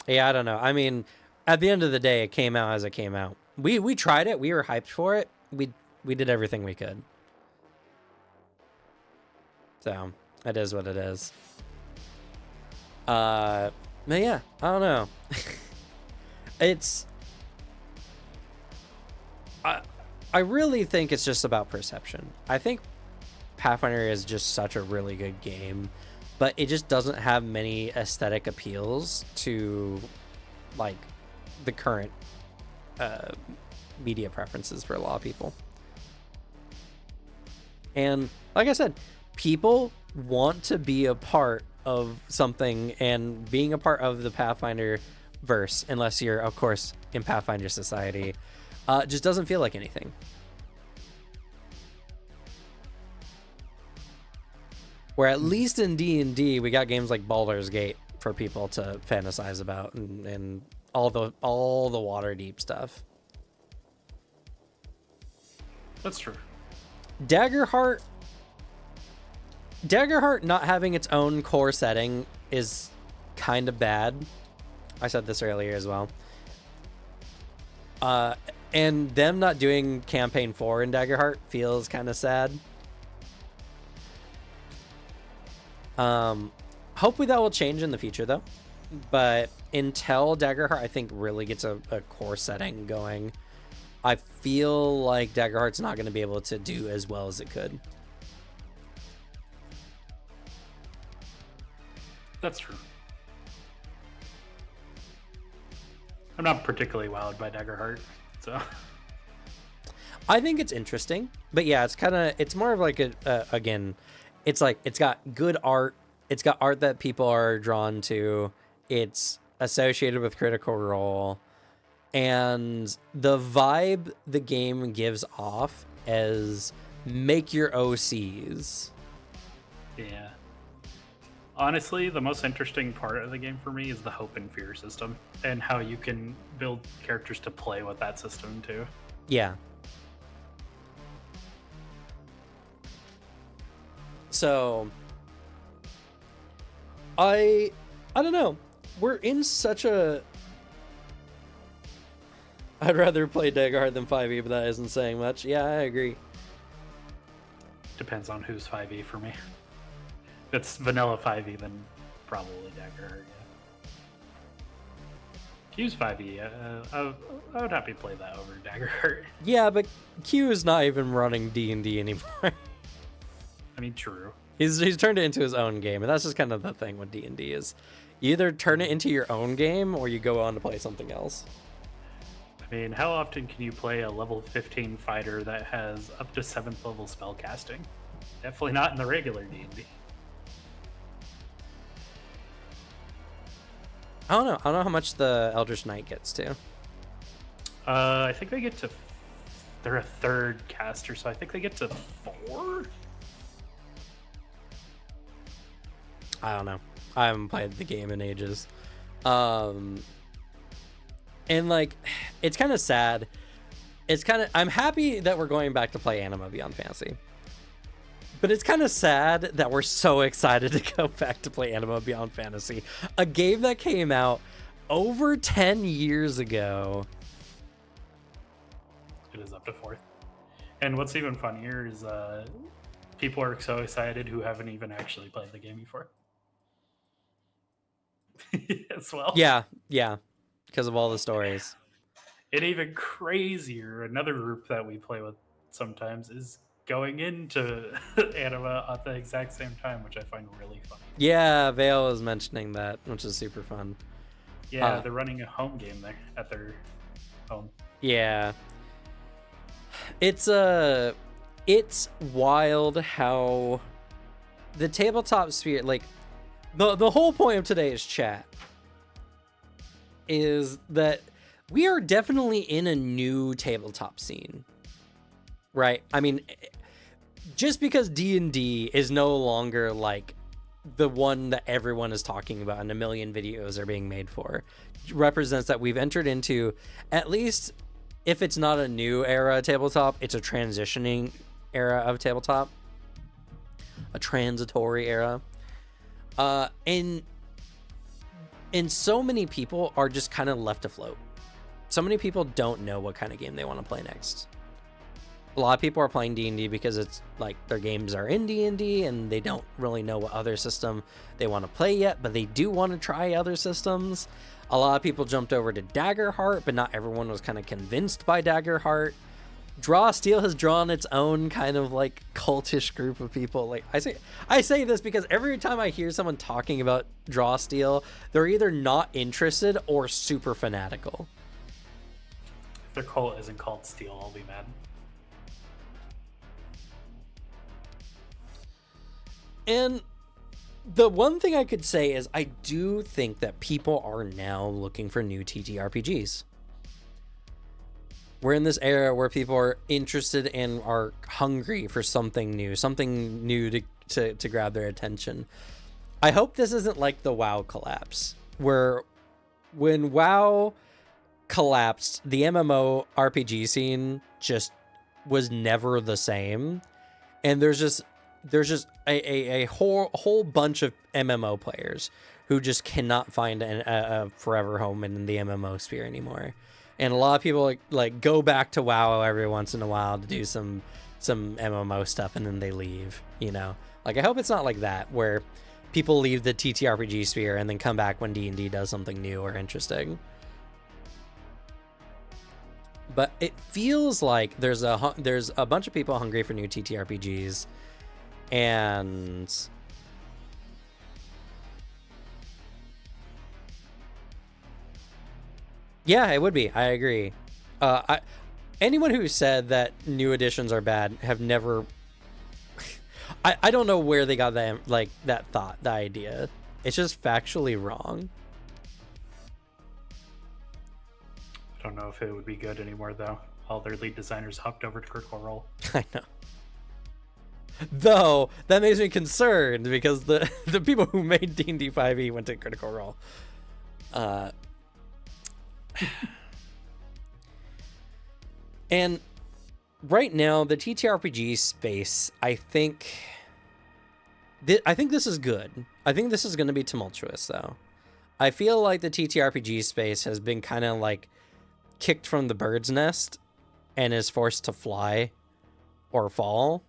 Yeah, I don't know. I mean, at the end of the day, it came out as it came out. We tried it. We were hyped for it. We did everything we could. So, it is what it is. But yeah, I don't know. It's... I really think it's just about perception. I think Pathfinder is just such a really good game, but it just doesn't have many aesthetic appeals to, like, the current media preferences for a lot of people. And like I said, people want to be a part of something, and being a part of the Pathfinder verse, unless you're, of course, in Pathfinder Society, just doesn't feel like anything. Where at least in D&D, we got games like Baldur's Gate for people to fantasize about, and all the Waterdeep stuff. That's true. Daggerheart not having its own core setting is kind of bad. I said this earlier as well. And them not doing campaign 4 in Daggerheart feels kind of sad. Hopefully that will change in the future though. But until Daggerheart, I think, really gets a core setting going, I feel like Daggerheart's not going to be able to do as well as it could. That's true. I'm not particularly wowed by Daggerheart, so... I think it's interesting, but yeah, it's more of like again, it's like, it's got good art. It's got art that people are drawn to. It's associated with Critical Role. And the vibe the game gives off as make your OCs. Yeah. Honestly, the most interesting part of the game for me is the hope and fear system, and how you can build characters to play with that system too. Yeah. So I don't know. We're in such a... I'd rather play Daggerheart than 5e, but that isn't saying much. Yeah, I agree. Depends on who's 5e for me. If it's vanilla 5e, then probably Daggerheart, yeah. Q's 5e, I would happy play that over Daggerheart. Yeah, but Q is not even running D&D anymore. I mean, true. He's turned it into his own game, and that's just kind of the thing with D&D is you either turn it into your own game or you go on to play something else. I mean, how often can you play a level 15 fighter that has up to 7th level spell casting? Definitely not in the regular D&D. I don't know. I don't know how much the Eldritch Knight gets to. I think they get to... They're a 3rd caster, so I think they get to 4? I don't know. I haven't played the game in ages. And like, it's kind of sad. I'm happy that we're going back to play Anima Beyond Fantasy. But it's kind of sad that we're so excited to go back to play Anima Beyond Fantasy. A game that came out over 10 years ago. It is up to 4th. And what's even funnier is people are so excited who haven't even actually played the game before. As well. Yeah, because of all the stories. And even crazier, another group that we play with sometimes is going into Anima at the exact same time, which I find really funny. Yeah, Vale was mentioning that, which is super fun. Yeah, they're running a home game there at their home. Yeah. It's wild how the tabletop sphere, like, the whole point of today's chat is that we are definitely in a new tabletop scene, right? I mean, just because D&D is no longer like the one that everyone is talking about and a million videos are being made for, represents that we've entered into, at least if it's not a new era of tabletop, it's a transitioning era of tabletop, a transitory era. And so many people are just kind of left afloat. So many people don't know what kind of game they want to play next. A lot of people are playing D&D because it's like their games are in D&D and they don't really know what other system they want to play yet, but they do want to try other systems. A lot of people jumped over to Daggerheart, but not everyone was kind of convinced by Daggerheart. Draw Steel has drawn its own kind of like cultish group of people. Like I say this because every time I hear someone talking about Draw Steel, they're either not interested or super fanatical. If their cult isn't called Steel, I'll be mad. And the one thing I could say is I do think that people are now looking for new TTRPGs. We're in this era where people are interested and are hungry for something new to grab their attention. I hope this isn't like the WoW collapse, where when WoW collapsed, the MMO RPG scene just was never the same. And there's just a whole bunch of MMO players who just cannot find a forever home in the MMO sphere anymore. And a lot of people like go back to WoW every once in a while to do some MMO stuff and then they leave, you know? Like, I hope it's not like that, where people leave the TTRPG sphere and then come back when D&D does something new or interesting. But it feels like there's a bunch of people hungry for new TTRPGs, and yeah, it would be. I agree. Anyone who said that new editions are bad have never. I don't know where they got that thought, the idea. It's just factually wrong. I don't know if it would be good anymore, though. All their lead designers hopped over to Critical Role. I know. Though, that makes me concerned because the people who made D&D 5e went to Critical Role. And right now, the TTRPG space, I think this is good. I think this is going to be tumultuous, though. I feel like the TTRPG space has been kind of like kicked from the bird's nest and is forced to fly or fall.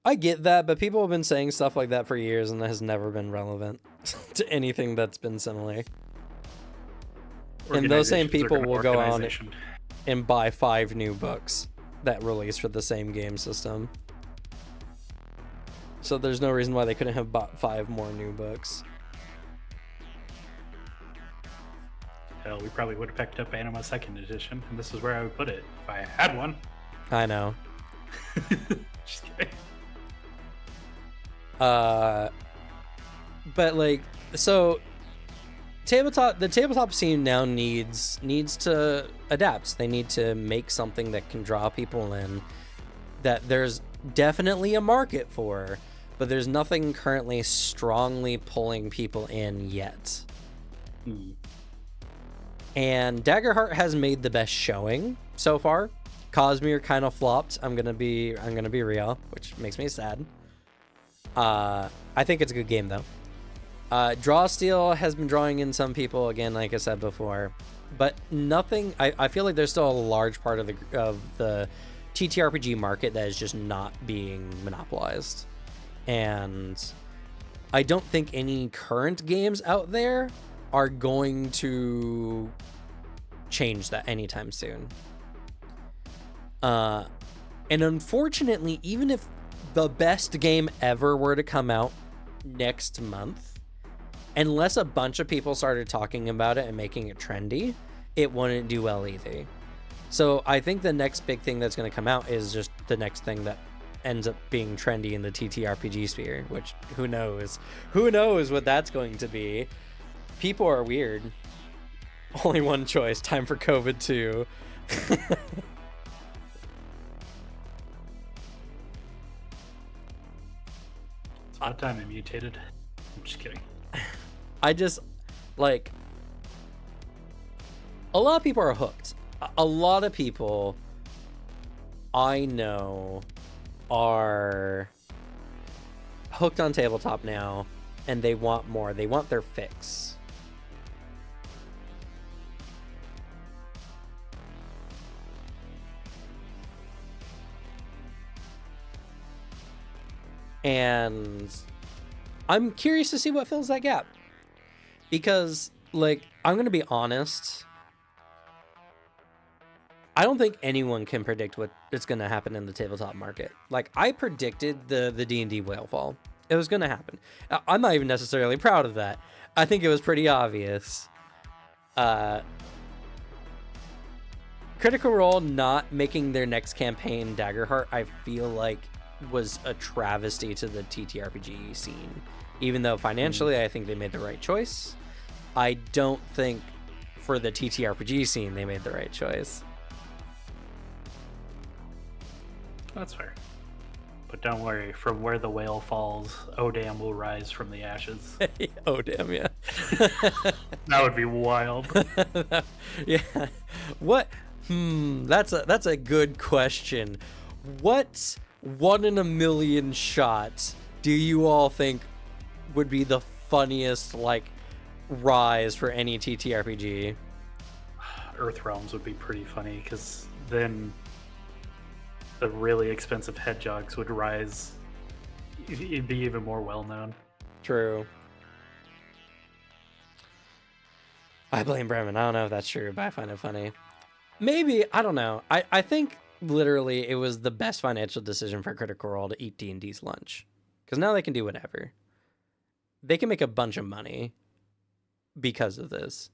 I get that, but people have been saying stuff like that for years and that has never been relevant to anything that's been similar. And those same people will go on and buy 5 new books that release for the same game system. So there's no reason why they couldn't have bought 5 more new books. Hell, we probably would have picked up Anima 2nd edition, and this is where I would put it if I had one. I know. Just kidding. But like, so the tabletop scene now needs to adapt. They need to make something that can draw people in, that there's definitely a market for, but there's nothing currently strongly pulling people in yet. And Daggerheart has made the best showing so far. Cosmere kind of flopped. I'm gonna be real, which makes me sad. I think it's a good game though. Draw Steel has been drawing in some people again, like I said before, but nothing. I feel like there's still a large part of the TTRPG market that is just not being monopolized, and I don't think any current games out there are going to change that anytime soon. And unfortunately, even if the best game ever were to come out next month, unless a bunch of people started talking about it and making it trendy, it wouldn't do well either. So I think the next big thing that's going to come out is just the next thing that ends up being trendy in the TTRPG sphere, which who knows what that's going to be. People are weird. Only one choice. Time for COVID 2. It's about time it mutated. I'm just kidding. I just, like, a lot of people are hooked. A lot of people I know are hooked on tabletop now, and they want more. They want their fix. And I'm curious to see what fills that gap. Because, like, I'm going to be honest. I don't think anyone can predict what is going to happen in the tabletop market. Like, I predicted the D&D whale fall. It was going to happen. I'm not even necessarily proud of that. I think it was pretty obvious. Critical Role not making their next campaign Daggerheart, I feel like, was a travesty to the TTRPG scene. Even though financially I think they made the right choice, I don't think for the TTRPG scene they made the right choice. That's fair. But don't worry, from where the whale falls, Odam will rise from the ashes. Oh damn, yeah. That would be wild. Yeah. What? That's a good question. What 1 in a million shot do you all think would be the funniest, like, rise for any TTRPG? Earth Realms would be pretty funny, because then the really expensive hedgehogs would rise. It'd be even more well-known. True. I blame Bremen. I don't know if that's true, but I find it funny. Maybe, I don't know. I think literally it was the best financial decision for Critical Role to eat D&D's lunch. Because now they can do whatever. They can make a bunch of money because of this.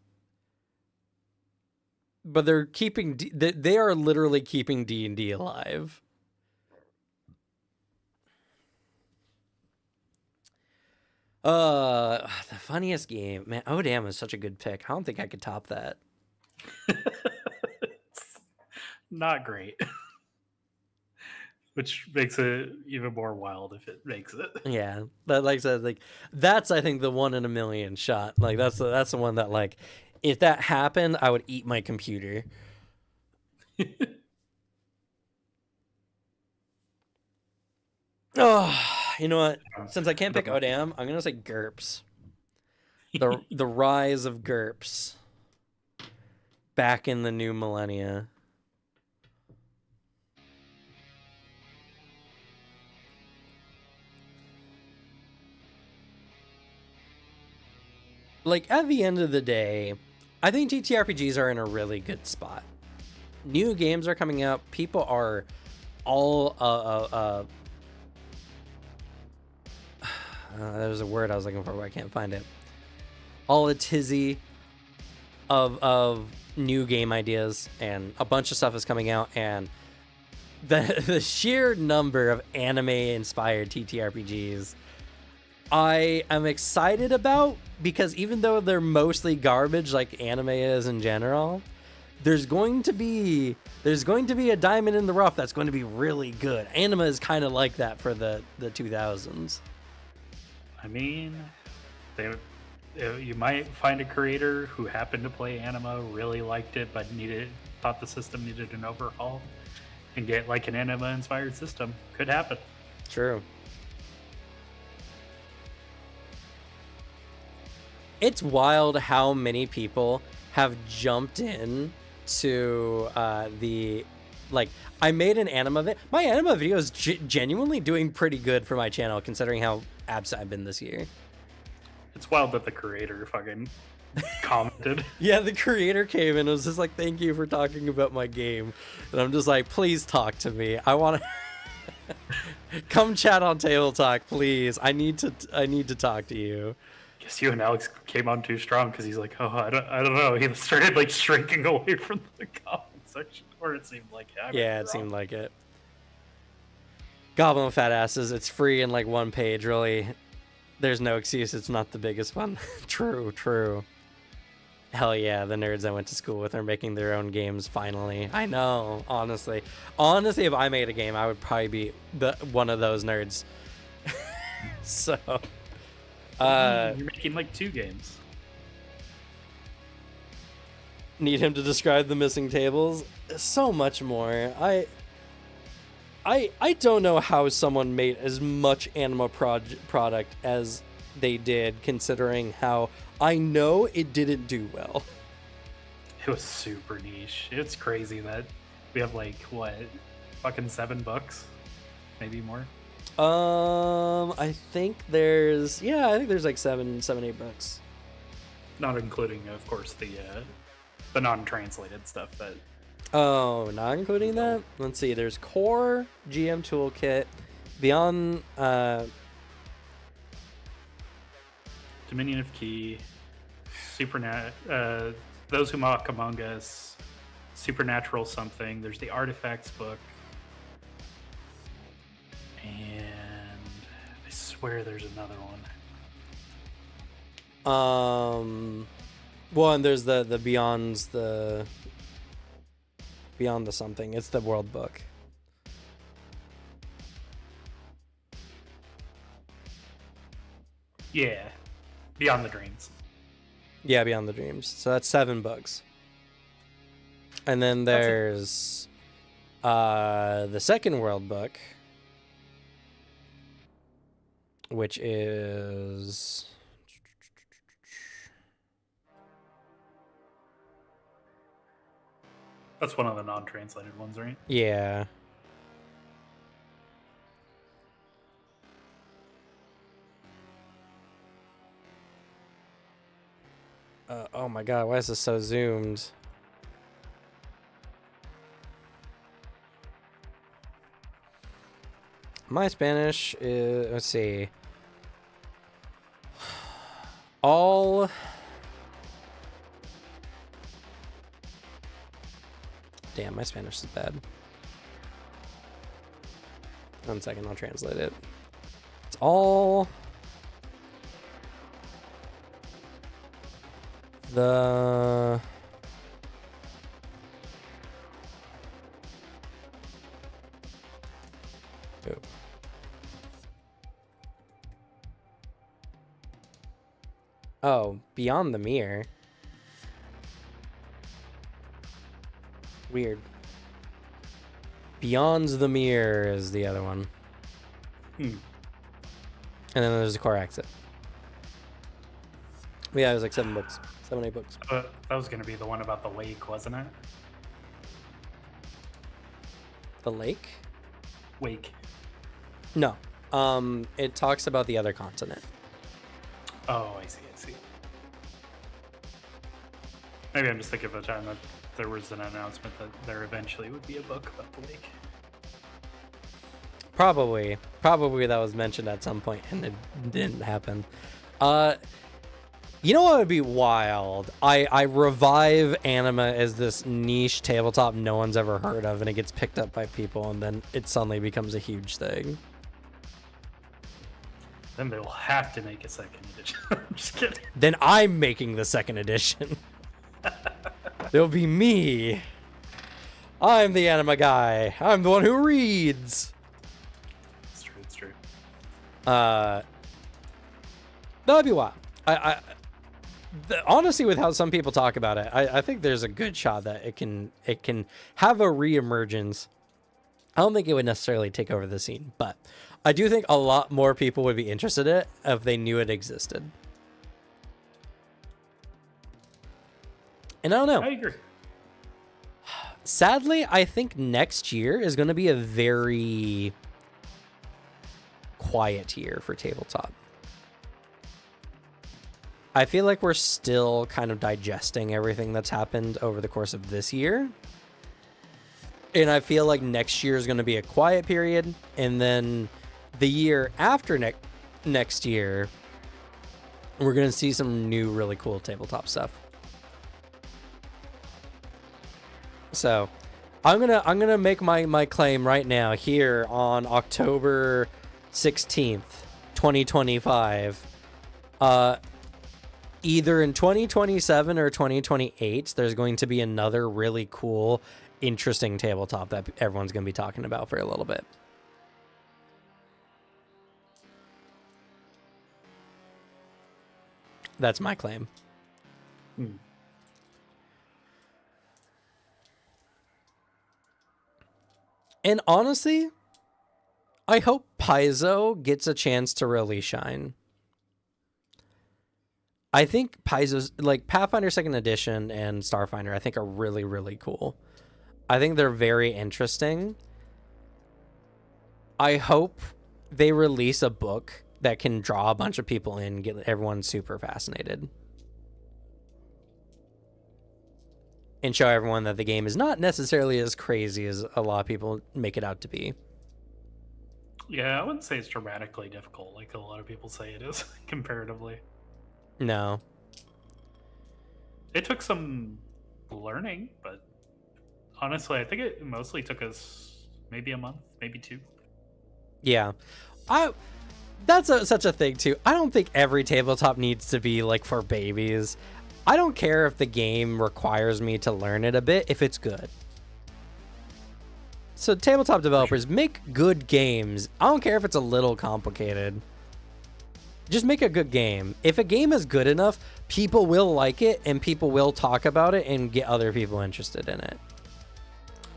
But they're keeping... They are literally keeping D&D alive. The funniest game. Man, Oh Damn is such a good pick. I don't think I could top that. It's not great. Which makes it even more wild if it makes it. Yeah, but like I said, like that's I think the 1 in a million shot. Like that's the one that, like, if that happened, I would eat my computer. Oh, you know what? Since I can't pick Odam, I'm gonna say GURPS. The rise of GURPS back in the new millennia. Like, at the end of the day, I think TTRPGs are in a really good spot. New games are coming out. People are all there's a word I was looking for, but I can't find it. All a tizzy of new game ideas, and a bunch of stuff is coming out, and the sheer number of anime-inspired TTRPGs I am excited about, because even though they're mostly garbage like anime is in general, there's going to be a diamond in the rough that's going to be really good. Anime is kind of like that for the 2000s. I mean, you might find a creator who happened to play anime, really liked it, but thought the system needed an overhaul, and get like an anime-inspired system. Could happen. True. It's wild how many people have jumped in to like, I made an anime of it. My anime video is genuinely doing pretty good for my channel, considering how absent I've been this year. It's wild that the creator fucking commented. Yeah, the creator came in and was just like, thank you for talking about my game. And I'm just like, please talk to me. I want to come chat on TableTalk, please. I need to talk to you. Guess you and Alex came on too strong, because he's like, oh, I don't know. He started like shrinking away from the comment section, or it seemed like it. Yeah, it seemed like it. Goblin Fat Asses, it's free in like one page, really. There's no excuse, it's not the biggest one. True. Hell yeah, the nerds I went to school with are making their own games finally. I know, honestly. Honestly, if I made a game, I would probably be one of those nerds. So, you're making like 2 games. Need him to describe the missing tables? So much more. I don't know how someone made as much anime product as they did, considering how I know it didn't do well. It was super niche. It's crazy that we have like what, fucking 7 books, maybe more. I think there's like 7, 8 books. Not including, of course, the non-translated stuff that. Oh, not including that? Let's see. There's Core, GM Toolkit, Beyond, Dominion of Key, Those Who Mock Among Us, Supernatural something. There's the Artifacts book. And I swear there's another one. Well, and there's the Beyond the something. It's the World Book. Yeah. Beyond the Dreams. Yeah, Beyond the Dreams. So that's 7 books. And then there's the second World Book, which is that's one of the non-translated ones, right? yeah. Oh my god, why is this so zoomed? My Spanish is, let's see. All damn, my Spanish is bad. 1 second, I'll translate it. It's all the oh, Beyond the Mirror. Weird. Beyond the Mirror is the other one. And then there's the Core Exit. Yeah, it was like 7 books. 7, 8 books. That was going to be the one about the lake, wasn't it? The lake? Wake. No. It talks about the other continent. Oh, I see. Maybe I'm just thinking of the time that there was an announcement that there eventually would be a book about the lake. Probably that was mentioned at some point and it didn't happen. You know what would be wild? I revive anime as this niche tabletop no one's ever heard of, and it gets picked up by people, and then it suddenly becomes a huge thing. Then they'll have to make a second edition. I'm just kidding. Then I'm making the second edition. It'll be me. I'm the anime guy. I'm the one who reads. It's true. That'd be wild. Honestly, with how some people talk about it, I think there's a good shot that it can have a reemergence. I don't think it would necessarily take over the scene, but I do think a lot more people would be interested in it if they knew it existed. And I don't know. I agree. Sadly, I think next year is going to be a very quiet year for tabletop. I feel like we're still kind of digesting everything that's happened over the course of this year. And I feel like next year is going to be a quiet period. And then the year after next year, we're going to see some new, really cool tabletop stuff. So I'm gonna make my claim right now here on October 16th, 2025. either in 2027 or 2028, there's going to be another really cool, interesting tabletop that everyone's going to be talking about for a little bit. That's my claim. And honestly, I hope Paizo gets a chance to really shine. I think Paizo's, like, Pathfinder 2nd Edition and Starfinder, I think are really, really cool. I think they're very interesting. I hope they release a book that can draw a bunch of people in, get everyone super fascinated. And show everyone that the game is not necessarily as crazy as a lot of people make it out to be. Yeah, I wouldn't say it's dramatically difficult like a lot of people say it is, comparatively. No. It took some learning, but honestly, I think it mostly took us maybe a month, maybe 2. Yeah. That's such a thing, too. I don't think every tabletop needs to be, like, for babies. I don't care if the game requires me to learn it a bit if it's good. So tabletop developers, make good games. I don't care if it's a little complicated. Just make a good game. If a game is good enough, people will like it and people will talk about it and get other people interested in it.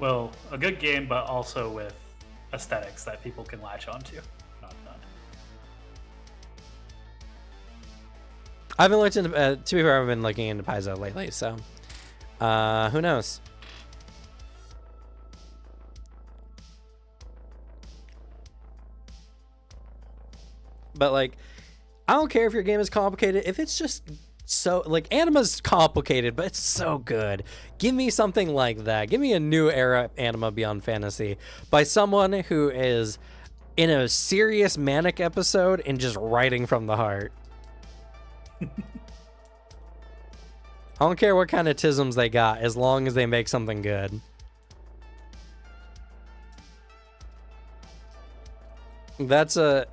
Well, a good game, but also with aesthetics that people can latch onto. Not none. I haven't looked into, to be fair, I've been looking into Paizo lately, so who knows? But, like, I don't care if your game is complicated. If it's just so, like, Anima's complicated, but it's so good. Give me something like that. Give me a new era Anima Beyond Fantasy by someone who is in a serious manic episode and just writing from the heart. I don't care what kind of tisms they got, as long as they make something good. That's a...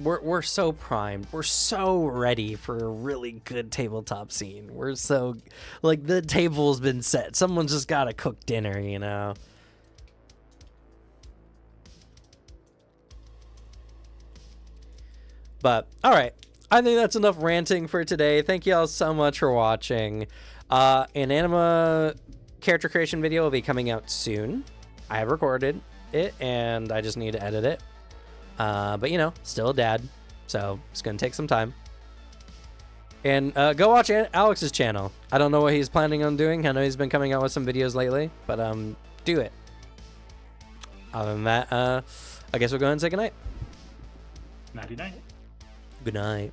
We're so primed. We're so ready for a really good tabletop scene. We're so... Like, the table's been set. Someone's just got to cook dinner, you know? But, alright. I think that's enough ranting for today. Thank you all so much for watching. An Anima character creation video will be coming out soon. I have recorded it, and I just need to edit it. But, you know, still a dad, so it's going to take some time. And go watch Alex's channel. I don't know what he's planning on doing. I know he's been coming out with some videos lately, but do it. Other than that, I guess we'll go ahead and say goodnight. Nighty-night. Good night.